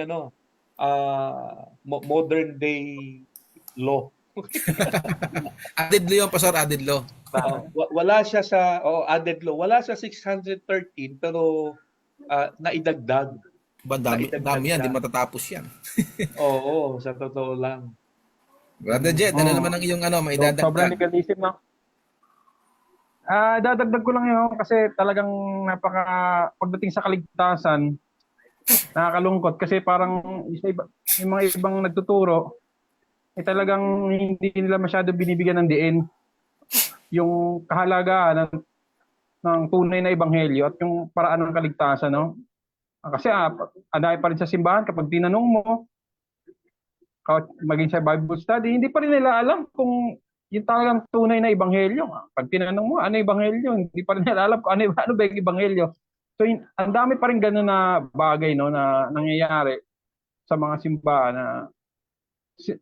day law. Added law yung pastor, added law. Wala siya sa added law. Wala sa 613 pero naidagdag. Dami yan, di matatapos yan. Oo, sa totoo lang. Brother Jet, ano naman ang iyong maidadagdag? Sobrang legalism, no? Dadagdag ko lang yun kasi talagang pagdating sa kaligtasan, nakakalungkot kasi parang yung mga ibang nagtuturo talagang hindi nila masyado binibigyan ng diin yung kahalagaan ng tunay na ebanghelyo at yung paraan ng kaligtasan, no? Kasi anay pa rin sa simbahan kapag tinanong mo, maging sa Bible study, hindi pa rin nila alam kung yung talagang tunay na ebanghelyo. Pag tinanong mo, ano ebanghelyo? Hindi pa rin nila alam kung ano ba yung ebanghelyo. So, ang dami pa rin gano'n na bagay, no, na nangyayari sa mga simbahan na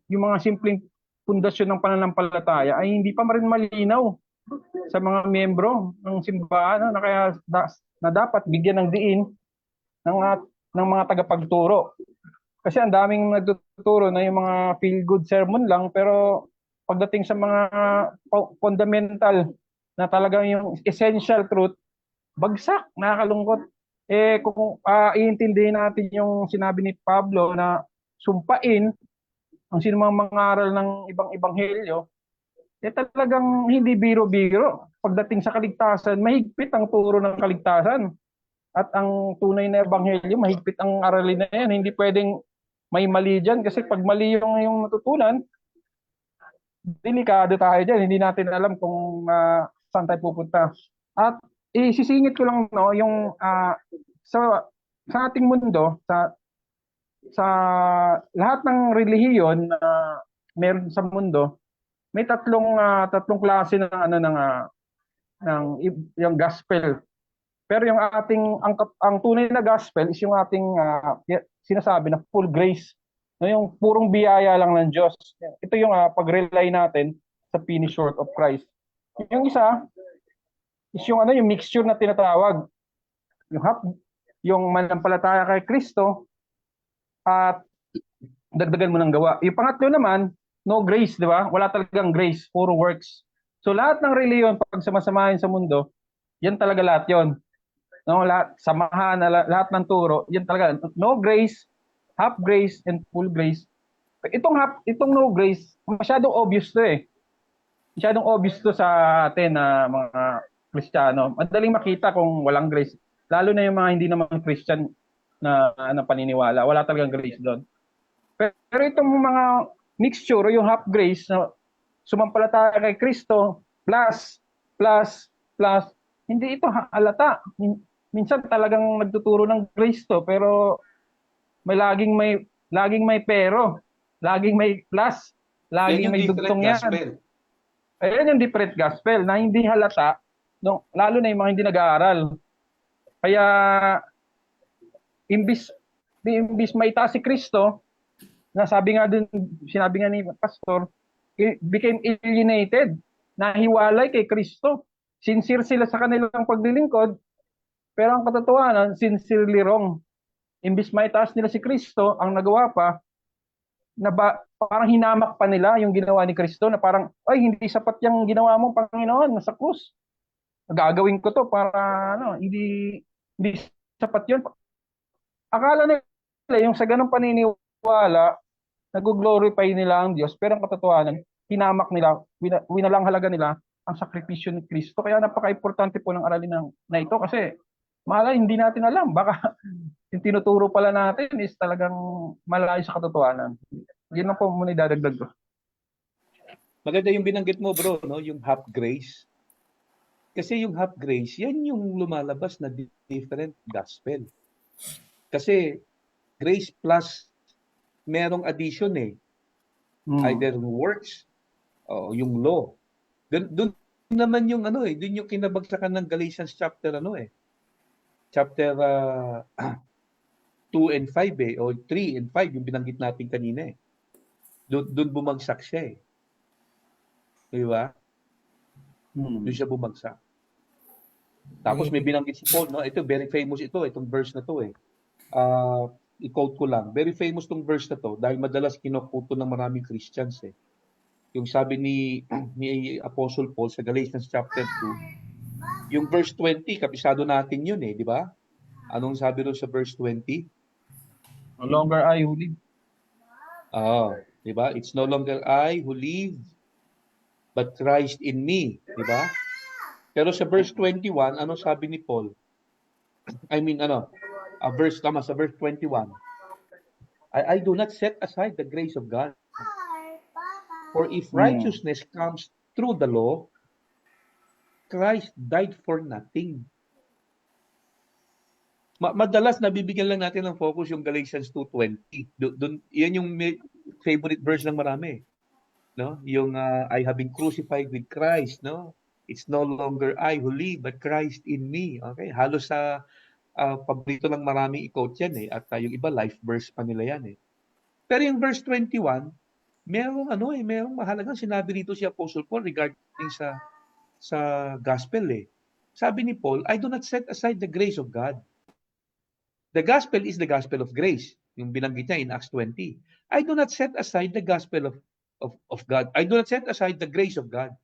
yung mga simpleng pundasyon ng pananampalataya ay hindi pa rin malinaw sa mga miyembro ng simbahan, no, na kaya na dapat bigyan ng diin ng mga tagapagturo. Kasi ang daming nagtuturo na yung mga feel-good sermon lang, pero pagdating sa mga fundamental na talagang yung essential truth, bagsak, nakakalungkot. Kung iintindihin natin yung sinabi ni Pablo na sumpain ang sinumang mangaral ng ibang ebanghelyo, talagang hindi biro-biro. Pagdating sa kaligtasan, mahigpit ang turo ng kaligtasan. At ang tunay na ebanghelyo, mahigpit ang aralin na yan. Hindi pwedeng may mali dyan. Kasi pag mali yung natutunan, delikado tayo dyan. Hindi natin alam kung saan tayo pupunta. At isisingit ko lang, no, yung sa ating mundo, sa lahat ng relihiyon na meron sa mundo, may tatlong klase ng yung gospel. Pero yung ang tunay na gospel is yung ating sinasabi na full grace, no, yung purong biyaya lang ng Diyos. Ito yung pag-rely natin sa finished work of Christ. Yung isa is yung yung mixture na tinatawag. Yung manampalataya kay Kristo at dagdagan mo ng gawa. Yung pangatlo naman no grace, di ba? Wala talagang grace, puro works. So lahat ng reliyon, pag samasamahin sa mundo, yan talaga lahat yon. No, lahat, samahan, lahat ng turo, yan talaga. No grace, half grace, and full grace. Itong no grace, masyadong obvious to eh. Masyadong obvious to sa atin na mga Kristiyano. Madaling makita kung walang grace. Lalo na yung mga hindi naman Christian na paniniwala. Wala talagang grace doon. Pero itong mga mixture, yung half grace na sumampalataya kay Kristo, plus, hindi ito halata. Minsan talagang nagtuturo ng grace to, pero laging may pero, laging may plus, Yan laging yung may different dugtong yan. gospel. Ayan yung different gospel na hindi halata, no, lalo na yung mga hindi nag-aaral. Kaya, imbis maitaas si Kristo, sinabi nga ni Pastor, became alienated, nahiwalay kay Kristo. Sincere sila sa kanilang paglilingkod, pero ang katotohanan, sincerely wrong. Imbis maitaas nila si Kristo, ang nagawa pa, parang hinamak pa nila yung ginawa ni Kristo na parang, ay, hindi sapat yung ginawa mo, Panginoon, nasa krus. Gagawin ko to para, hindi sapat yun. Akala nila, yung sa ganong paniniwala, nag-glorify nila ang Diyos, pero ang katotohanan, hinamak nila, winalang halaga nila ang sakripisyo ni Kristo. Kaya napaka-importante po ng aralin na ito kasi hindi natin alam. Baka yung tinuturo pala natin is talagang malayo sa katotohanan. Yun lang po muna idadagdag ko. Maganda yung binanggit mo, bro, no? Yung half grace. Kasi yung half grace, yan yung lumalabas na different gospel. Kasi grace plus merong addition eh. Either works o yung law. Doon naman yung doon yung kinabagsakan ng Galatians chapter chapter 2 and 5 o 3 and 5 yung binanggit natin kanina eh. Doon bumagsak siya eh. Di ba? Doon siya bumagsak. Tapos may binanggit si Paul, no? Ito very famous itong verse na to eh. I-quote ko lang. Very famous tong verse na to dahil madalas kinukuto ng maraming Christians eh. Yung sabi ni Apostle Paul sa Galatians chapter 2, yung verse 20, kabisado natin yun eh, di ba? Anong sabi doon sa verse 20? No longer I who live. Di ba? It's no longer I who live, but Christ in me, di ba? Pero sa verse 21, ano sabi ni Paul? Sa verse 21. I do not set aside the grace of God. For if righteousness comes through the law, Christ died for nothing. Madalas nabibigyan lang natin ng focus yung Galatians 2:20. Yan yung favorite verse ng marami. No? Yung I have been crucified with Christ, no? It's no longer I who live, but Christ in me. Okay? Halos sa paborito lang maraming i-quote yan eh. At yung iba, life verse pa nila yan eh. Pero yung verse 21, merong mahalagang sinabi rito si Apostle Paul regarding sa gospel eh. Sabi ni Paul, I do not set aside the grace of God. The gospel is the gospel of grace. Yung binanggit niya in Acts 20. I do not set aside the gospel of God. I do not set aside the grace of God.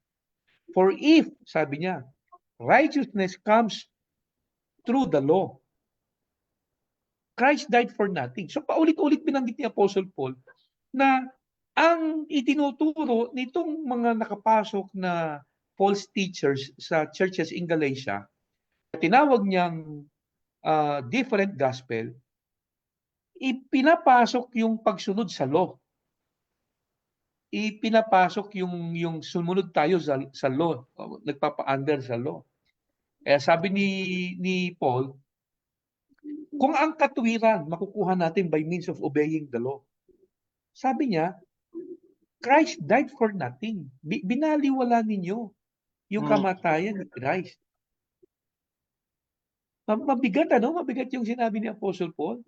For if, sabi niya, righteousness comes through the law, Christ died for nothing. So paulit-ulit binanggit ni Apostle Paul na ang itinuturo nitong mga nakapasok na false teachers sa churches in Galatia, tinawag niyang different gospel, ipinapasok yung pagsunod sa law. Ipinapasok yung sumunod tayo sa law, nagpapa-under sa law. Kaya sabi ni Paul, kung ang katuwiran makukuha natin by means of obeying the law, sabi niya, Christ died for nothing. Binaliwala ninyo yung kamatayan ni Christ. Mabigat Mabigat yung sinabi ni Apostle Paul.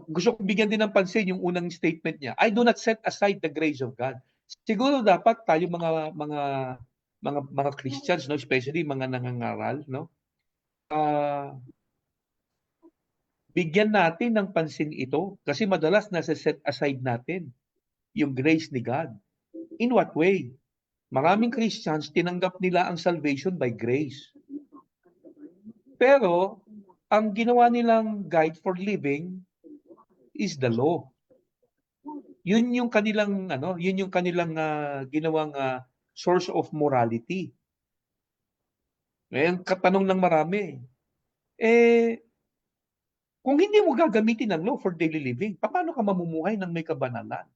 Gusto kong bigyan din ng pansin yung unang statement niya. I do not set aside the grace of God. Siguro dapat tayo mga Christians, no, especially mga nangangaral, no, bigyan natin ng pansin ito kasi madalas nasa set aside natin yung grace ni God. In what way? Maraming Christians, tinanggap nila ang salvation by grace. Pero, ang ginawa nilang guide for living is the law. Yun yung kanilang ginawang source of morality. Ngayon, katanong ng marami, kung hindi mo gagamitin ang law for daily living, paano ka mamumuhay ng may kabanalan?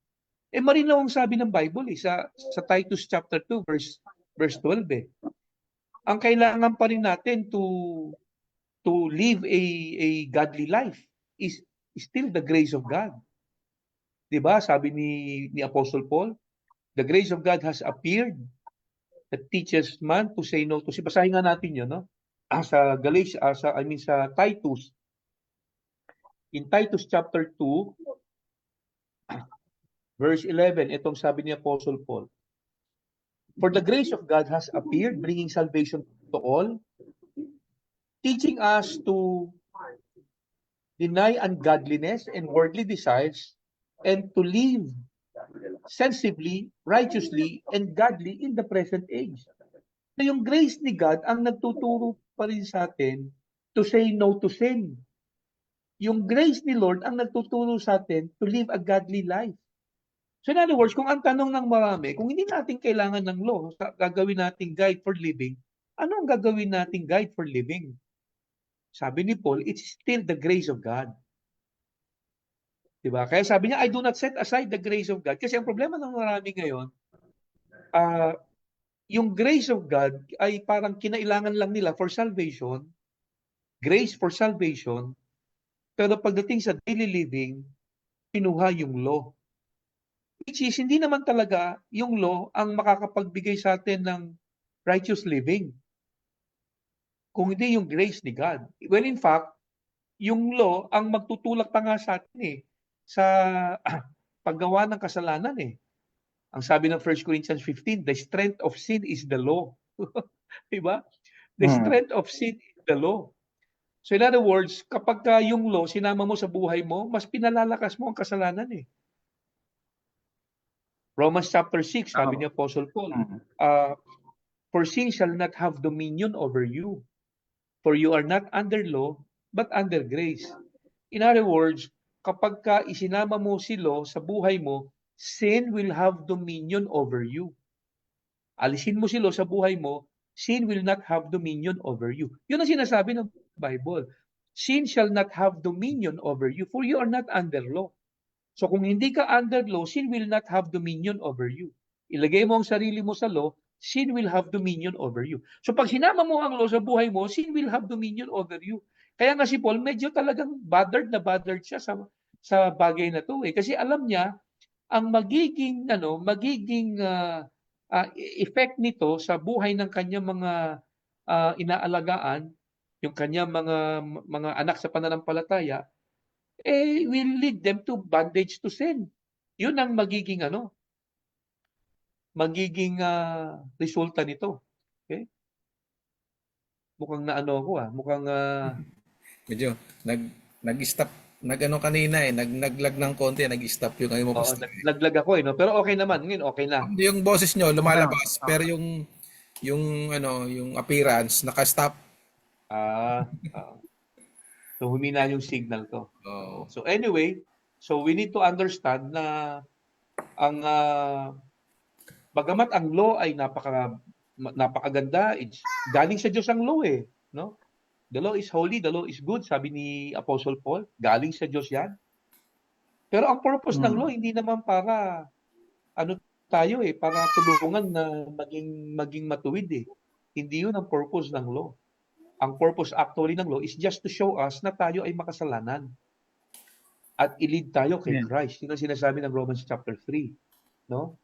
Malinaw ang sabi ng Bible sa Titus chapter 2 verse 12. Ang kailangan pa rin natin to live a godly life is still the grace of God. 'Di ba? Sabi ni Apostle Paul, the grace of God has appeared that teaches man to say no to sin. Basahin nga natin 'yon, no? Sa Titus. In Titus chapter 2 verse 11, itong sabi ni Apostle Paul, for the grace of God has appeared, bringing salvation to all, teaching us to deny ungodliness and worldly desires, and to live sensibly, righteously, and godly in the present age. So yung grace ni God ang nagtuturo pa rin sa atin to say no to sin. Yung grace ni Lord ang nagtuturo sa atin to live a godly life. So in other words, kung ang tanong ng marami, kung hindi natin kailangan ng law, gagawin nating guide for living, ano ang gagawin nating guide for living? Sabi ni Paul, it's still the grace of God. Diba? Kaya sabi niya, I do not set aside the grace of God. Kasi ang problema ng marami ngayon, yung grace of God ay parang kinailangan lang nila for salvation, grace for salvation, pero pagdating sa daily living, pinuha yung law. Which is, hindi naman talaga yung law ang makakapagbigay sa atin ng righteous living. Kung hindi yung grace ni God. Well, in fact, yung law ang magtutulak pa nga sa atin sa paggawa ng kasalanan Ang sabi ng 1 Corinthians 15, the strength of sin is the law. Diba? The strength of sin is the law. So in other words, kapag yung law sinama mo sa buhay mo, mas pinalalakas mo ang kasalanan Romans chapter 6, sabi ni Apostle Paul, for sin shall not have dominion over you, for you are not under law, but under grace. In other words, kapag isinama mo si law sa buhay mo, sin will have dominion over you. Alisin mo si law sa buhay mo, sin will not have dominion over you. Yun ang sinasabi ng Bible. Sin shall not have dominion over you, for you are not under law. So kung hindi ka under law, sin will not have dominion over you. Ilagay mo ang sarili mo sa law, sin will have dominion over you. So pag sinama mo ang law sa buhay mo, sin will have dominion over you. Kaya nga si Paul, medyo talagang bothered siya sa bagay na to Kasi alam niya, ang magiging effect nito sa buhay ng kanyang mga inaalagaan, yung kanyang mga anak sa pananampalataya, will lead them to bondage to sin. Yun ang magiging resulta nito. Okay? Mukhang mukhang medyo nag-stop kanina naglag ng konti, nag-stop yung mo. Naglag ako pero okay naman, ngayon okay na. Yung boses nyo lumalabas, pero yung appearance naka-stop. So humina yung signal ko. So anyway, so we need to understand na ang bagamat ang law ay napakaganda, galing sa Diyos ang law no? The law is holy, the law is good, sabi ni Apostle Paul, galing sa Diyos 'yan. Pero ang purpose ng law hindi naman para tayo para tulungan na maging matuwid Hindi 'yun ang purpose ng law. Ang purpose actually ng law is just to show us na tayo ay makasalanan at i-lead tayo kay Christ. Yun ang sinasabi ng Romans chapter 3, no?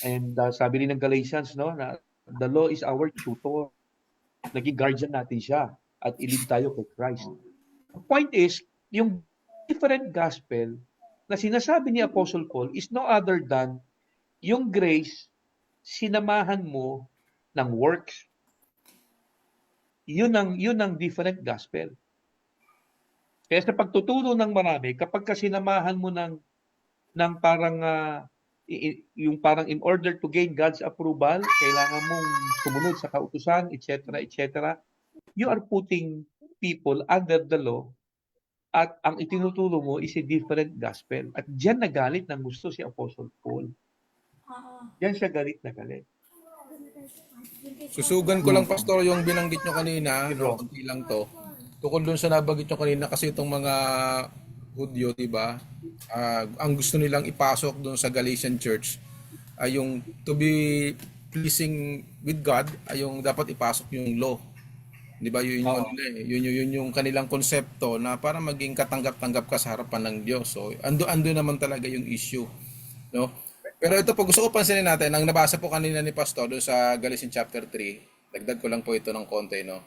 And sabi rin ng Galatians, no, na the law is our tutor. Naging guardian natin siya at i-lead tayo kay Christ. The point is, yung different gospel na sinasabi ni Apostle Paul is no other than yung grace sinamahan mo ng works. Yun ang different gospel. Kaya sa pagtuturo ng marami, kapag sinamahan mo ng parang yung parang in order to gain God's approval, kailangan mong sumunod sa kautusan, etc., etc. You are putting people under the law at ang itinuturo mo is a different gospel. At diyan nagalit ng gusto si Apostle Paul. Diyan siya galit na galit. Susugan ko lang, Pastor, yung binanggit nyo kanina, Bro. konti lang to. Tukol dun sa nabanggit nyo kanina, kasi itong mga Hudyo, di ba? Ang gusto nilang ipasok dun sa Galatian Church ay yung to be pleasing with God, ay yung dapat ipasok yung law. Di ba? Yun yung, ano nila eh. Yun yung kanilang konsepto na para maging katanggap-tanggap ka sa harapan ng Diyos. So, ando naman talaga yung issue. No? Pero ito po, gusto ko pansinin natin, ang nabasa po kanina ni Pastor doon sa Galatians chapter 3, dagdag ko lang po ito ng konti, no?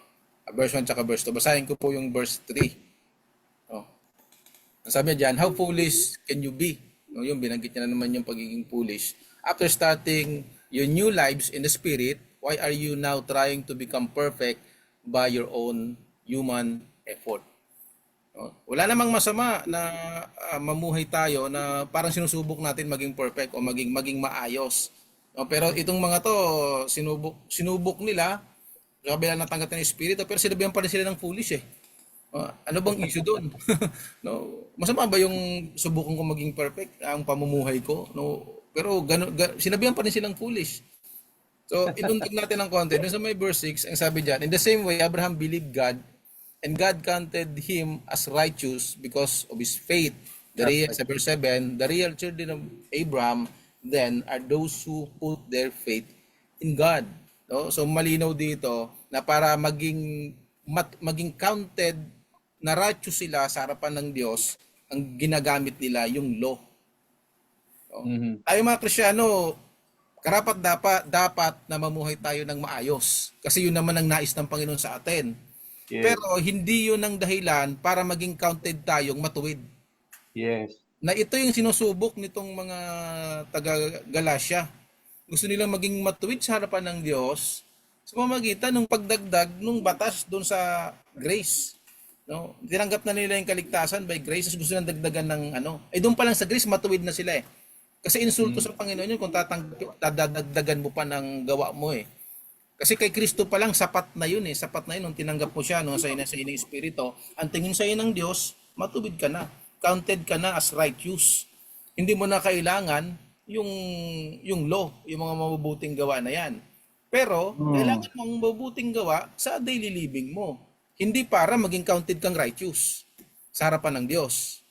Verse 1 tsaka verse 2. Basahin ko po yung verse 3. No? Ang sabi niya dyan, how foolish can you be? No, yung binanggit niya na naman yung pagiging foolish. After starting your new lives in the Spirit, why are you now trying to become perfect by your own human effort? No? Wala namang masama na mamuhay tayo na parang sinusubok natin maging perfect o maging maayos. No? Pero itong mga to, sinubok nila, sa kabila natanggap ng Espiritu, pero sinabihan pa rin sila ng foolish eh. Ano bang issue doon? No, masama ba yung subukan ko maging perfect ang pamumuhay ko? No, pero sinabihan pa rin silang foolish. So, ilundag natin ng konti. Doon sa may verse 6, ang sabi diyan, in the same way Abraham believed God and God counted him as righteous because of his faith. Sa verse 7, the real children of Abraham then are those who put their faith in God. No? So malinaw dito na para maging counted na righteous sila sa harapan ng Diyos, ang ginagamit nila yung law. No? Tayo mga Kristiyano, karapat dapat na mamuhay tayo ng maayos. Kasi yun naman ang nais ng Panginoon sa atin. Yes. Pero hindi yun ang dahilan para maging counted tayong matuwid. Yes. Na ito yung sinusubok nitong mga taga-Galacia. Gusto nilang maging matuwid sa harapan ng Diyos sa pamamagitan ng pagdagdag ng batas doon sa grace. No? Tinanggap na nila yung kaligtasan by grace, gusto nilang dagdagan ng ano. Doon pa lang sa grace matuwid na sila eh. Kasi insulto sa Panginoon yun kung dadagdagan mo pa ng gawa mo eh. Kasi kay Kristo pa lang sapat na yun eh. Sapat na yun nung tinanggap mo siya no, sa inang Espiritu. Ang tingin sa iyo ng Diyos, matuwid ka na. Counted ka na as righteous. Hindi mo na kailangan yung law, yung mga mabubuting gawa na yan. Pero, kailangan mong mabubuting gawa sa daily living mo. Hindi para maging counted kang righteous sa harapan ng Diyos.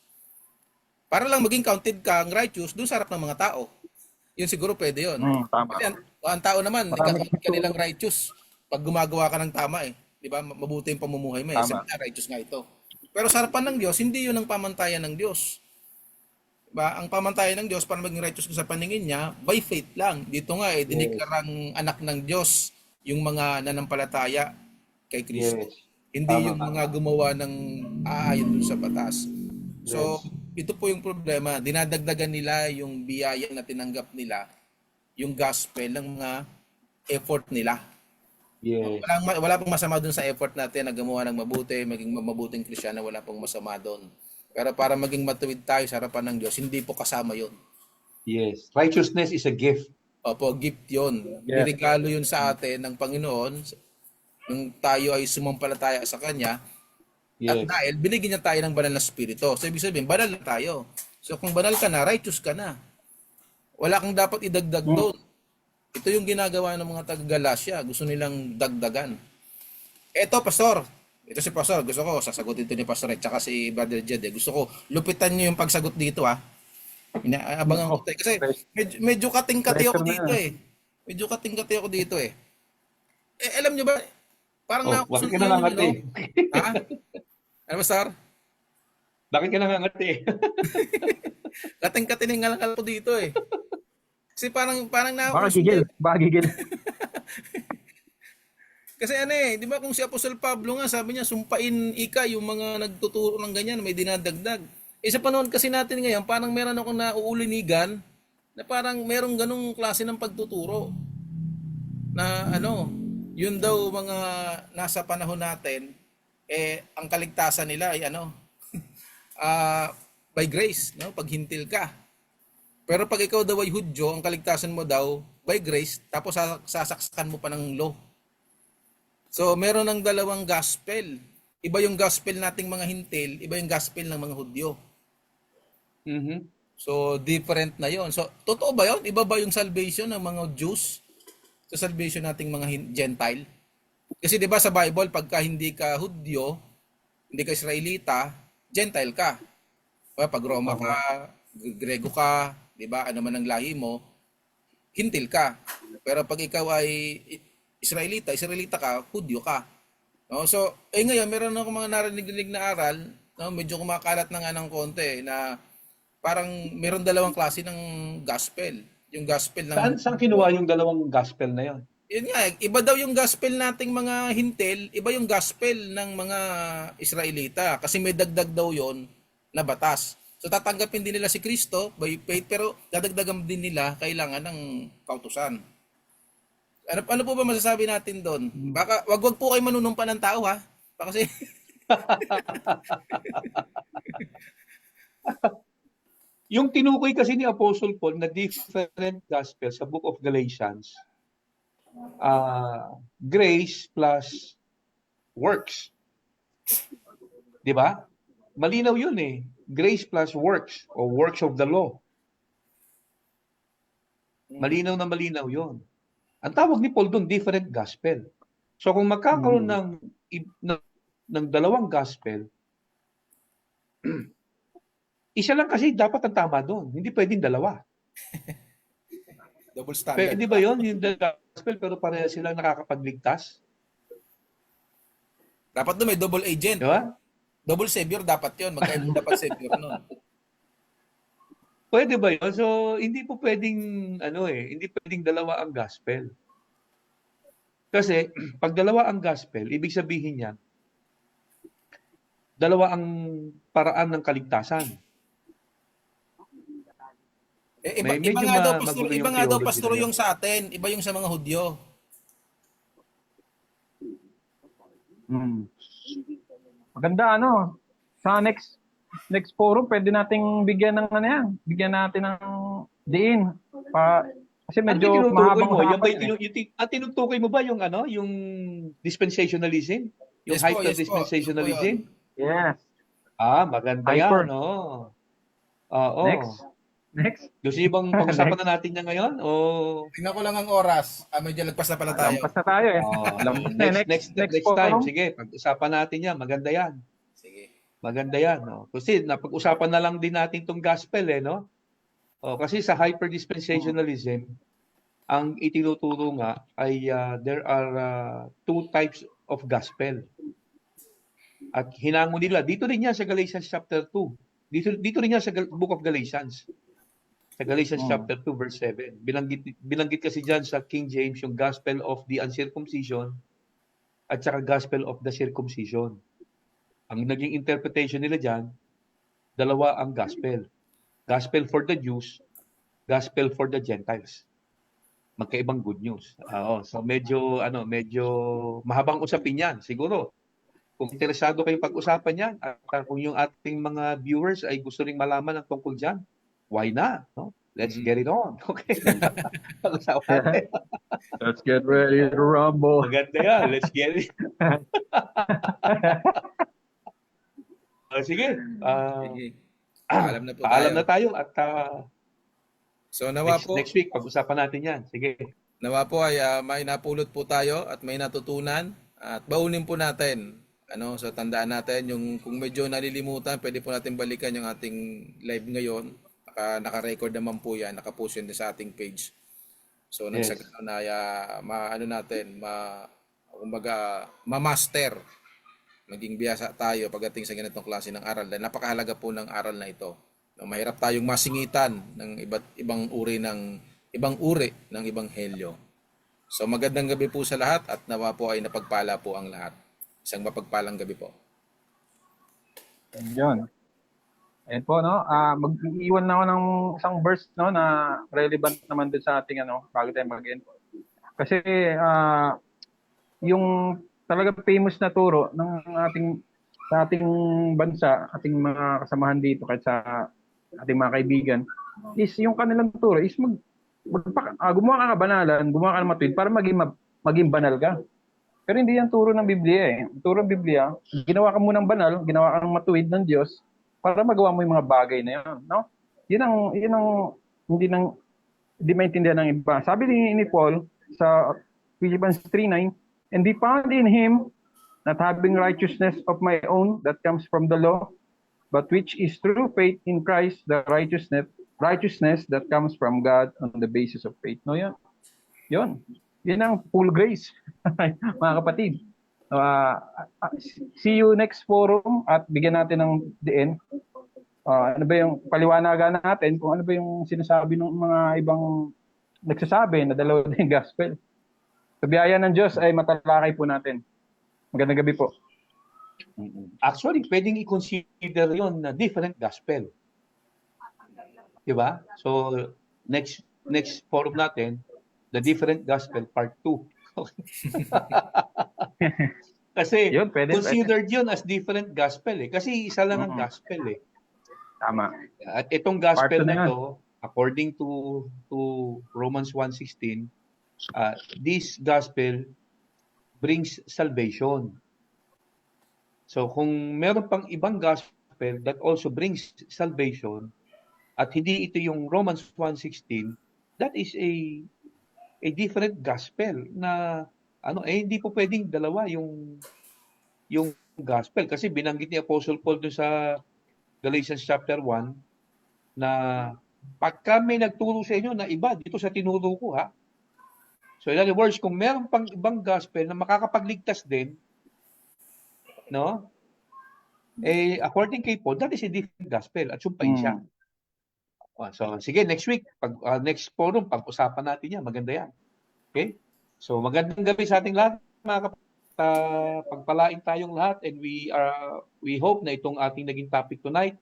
Para lang maging counted kang righteous doon sa harap ng mga tao. Yun siguro pwede yun. Tama. Kasi ang tao naman, ika-count ka nilang righteous pag gumagawa ka ng tama eh. Di ba? Mabuti yung pamumuhay mo eh. Sabi na, righteous nga ito. Pero sa harapan ng Diyos, hindi yun ang pamantayan ng Diyos. Diba? Ang pamantayan ng Diyos para maging righteous sa paningin niya, by faith lang. Dito nga eh, diniklarang anak ng Diyos yung mga nanampalataya kay Kristo. Yes. Hindi yung mga gumawa ng aayon dun sa batas. So, ito po yung problema. Dinadagdagan nila yung biyaya na tinanggap nila, yung gospel ng mga effort nila. Yes. Wala pong masama dun sa effort natin na gumawa ng mabuti, maging mabuting Kristiyano, wala pong masama dun. Pero para maging matuwid tayo sa harapan ng Diyos, hindi po kasama yon. Yes. Righteousness is a gift. Opo, gift yon. Niregalo yun sa atin ng Panginoon nung tayo ay sumampalataya sa Kanya. At Yes. dahil binigyan niya tayo ng banal na spirito. So ibig sabihin, banal na tayo. So kung banal ka na, righteous ka na. Wala kang dapat idagdag doon. Ito yung ginagawa ng mga taga-Galacia. Gusto nilang dagdagan. Eto, Pastor. Ito si Pastor. Gusto ko, sasagutin ito ni Pastor at saka si Brother Jed. Gusto ko, lupitan niyo yung pagsagot dito ha. Inaabangan ko tayo. Kasi medyo kating-kati ako dito eh. Medyo kating-kati ako dito eh. Alam niyo ba, parang bakit ka nangangati? Ha? Ano ba, Star? Bakit ka nangangati? Kating-kati na yung ngalakal ko dito eh. Kasi parang Baka gigil. Kasi ano eh, di ba kung si Apostol Pablo nga, sabi niya, sumpain ika yung mga nagtuturo ng ganyan, may dinadagdag. Sa panahon kasi natin ngayon, parang meron akong nauulinigan na parang merong ganong klase ng pagtuturo. Na yun daw mga nasa panahon natin, ang kaligtasan nila ay by grace, no? Paghintil ka. Pero pag ikaw daw ay Hudyo, ang kaligtasan mo daw by grace, tapos sasaksakan mo pa ng law. So meron ng dalawang gospel. Iba yung gospel nating mga Hintil, iba yung gospel ng mga Hudyo. Mhm. So different na yon. So totoo ba yon? Iba ba yung salvation ng mga Jews sa salvation nating mga Gentile? Kasi 'di ba sa Bible pagka hindi ka Hudyo, hindi ka Israelita, Gentile ka. Pag Roma ka, Grego ka, 'di ba? Ano man ang lahi mo, Hintil ka. Pero pag ikaw ay Israelita ka, Hudyo ka. No? So, ngayon meron ako mga narinig na aral, no, medyo kumakalat na nga ng konti na parang meron dalawang klase ng gospel. Yung gospel ng Saan kinuha yung dalawang gospel na yon? Yun nga, iba daw yung gospel nating mga Hintil, iba yung gospel ng mga Israelita kasi may dagdag daw yon na batas. So tatanggapin din nila si Kristo by faith pero dadagdagan din nila kailangan ng kautusan. Ano po ba masasabi natin doon? Baka wag po kayo manunumpa ng tao ha. Baka kasi Yung tinukoy kasi ni Apostle Paul na different gospel sa Book of Galatians, grace plus works. 'Di ba? Malinaw yun eh. Grace plus works or works of the law. Malinaw na malinaw yun. Ang tawag ni Paul doon, different gospel. So kung magkakaroon ng dalawang gospel, isa lang kasi dapat ang tama doon. Hindi pwedeng dalawa. double standard. Pwede ba yun? Yung gospel pero pareha silang nakakapagligtas? Dapat doon may double agent. Di ba? Double savior dapat 'yon. Magkaiba dapat savior noon. Pwede ba yun? So hindi po pwedeng hindi pwedeng dalawa ang gospel. Kasi pag dalawa ang gospel, ibig sabihin niyan, dalawa ang paraan ng kaligtasan. Iba nga daw pastor yung sa atin, iba yung sa mga Hudyo. Maganda sa next forum pwede nating bigyan ng bigyan natin ng diin kasi medyo mahabang usapan. Tinutukoy mo ba yung yung dispensationalism? Yung hyper-dispensationalism? Yes. Maganda Hyper. yan, no? Oo. Next. Gusto niyo bang pag-usapan na natin yan ngayon? O Tingnan ko lang ang oras. Medyo lagpas na pala tayo. Lampas na tayo eh. Next time. Sige, pag-usapan natin yan. Maganda yan. Sige. Maganda yan. No? Kasi napag-usapan na lang din natin itong gospel, no? Kasi sa hyper-dispensationalism, ang itinuturo nga ay there are two types of gospel. At hinango nila. Dito rin yan sa Galatians chapter 2. Dito rin yan sa Book of Galatians. Sa Galatians chapter 2 verse 7. Binanggit kasi diyan sa King James yung gospel of the uncircumcision at saka gospel of the circumcision. Ang naging interpretation nila diyan, dalawa ang gospel. Gospel for the Jews, gospel for the Gentiles. Magkaibang good news. So medyo mahabang usapin 'yan siguro. Kung interesado kayong pag-usapan 'yan at kung yung ating mga viewers ay gusto ring malaman ang tungkol diyan, why not? No? Let's get it on. Okay. Let's get ready to rumble. Maganda yan. Let's get it. Sige. Sige. Paalam na po tayo. Paalam na tayo at so nawa po next week pag-usapan natin yan. Sige. Nawa po ay may napulot po tayo at may natutunan at baunin po natin. So tandaan natin yung kung medyo nalilimutan, pwede po natin balikan yung ating live ngayon. Naka-record naman po yan, naka-post yun sa ating page. So nang sa ganun ay ma-master, maging biyasa tayo pagdating sa ganitong klase ng aral. Dahil napakahalaga po ng aral na ito. Mahirap tayong masingitan ng ibang uri ng ebanghelyo. So magandang gabi po sa lahat at nawa po ay napagpala po ang lahat. Isang mapagpalang gabi po. Yun. Ayan po, mag-iwan na ako ng isang verse, na relevant naman din sa ating, bago tayo mag-end. Kasi, yung talaga famous na turo sa ating bansa, ating mga kasamahan dito, kahit sa ating mga kaibigan, is yung kanilang turo is gumawa ka kabanalan, gumawa ka ng matuwid para maging banal ka. Pero hindi yan turo ng Biblia eh. Ang turo ng Biblia, ginawa ka munang banal, ginawa ka ng matuwid ng Diyos para magawa mo yung mga bagay na yun. No? Yun ang hindi maintindihan ng iba. Sabi ni Paul sa Philippians 3:9, and be found in Him, not having righteousness of my own that comes from the law, but which is through faith in Christ, the righteousness that comes from God on the basis of faith. No, yun. Yun ang full grace, mga kapatid. See you next forum at bigyan natin ng diin. Ano ba yung paliwanagan natin kung ano ba yung sinasabi ng mga ibang nagsasabi na dalawa na yung gospel. Sa biyaya ng Diyos ay matalakay po natin. Magandang gabi po. Actually, pwedeng i-consider yon na different gospel. Diba? So, next forum natin, the different gospel part 2. Kasi Yun, pwede. considered yun as different gospel eh. Kasi isa lang ang gospel eh. Tama. At itong gospel Part two na na yan. to, according to Romans 1:16, this gospel brings salvation. So kung meron pang ibang gospel that also brings salvation at hindi ito yung Romans 1:16, that is a different gospel na hindi po pwedeng dalawa yung gospel kasi binanggit ni Apostle Paul dun sa Galatians chapter 1 na pagka may nagturo sa inyo na iba dito sa tinuro ko ha. So in other words, kung meron pang ibang gospel na makakapagligtas din, no? According kay Paul, that is a different gospel at sumpain siya. So sige, next week, next forum, pag-usapan natin yan. Maganda yan. Okay? So magandang gabi sa ating lahat, mga pagpalain tayong lahat, and we hope na itong ating naging topic tonight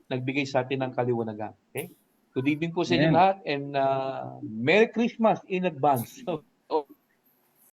nagbigay sa atin ng kaliwanagan. Okay? Good evening po sa inyo lahat, and Merry Christmas in advance.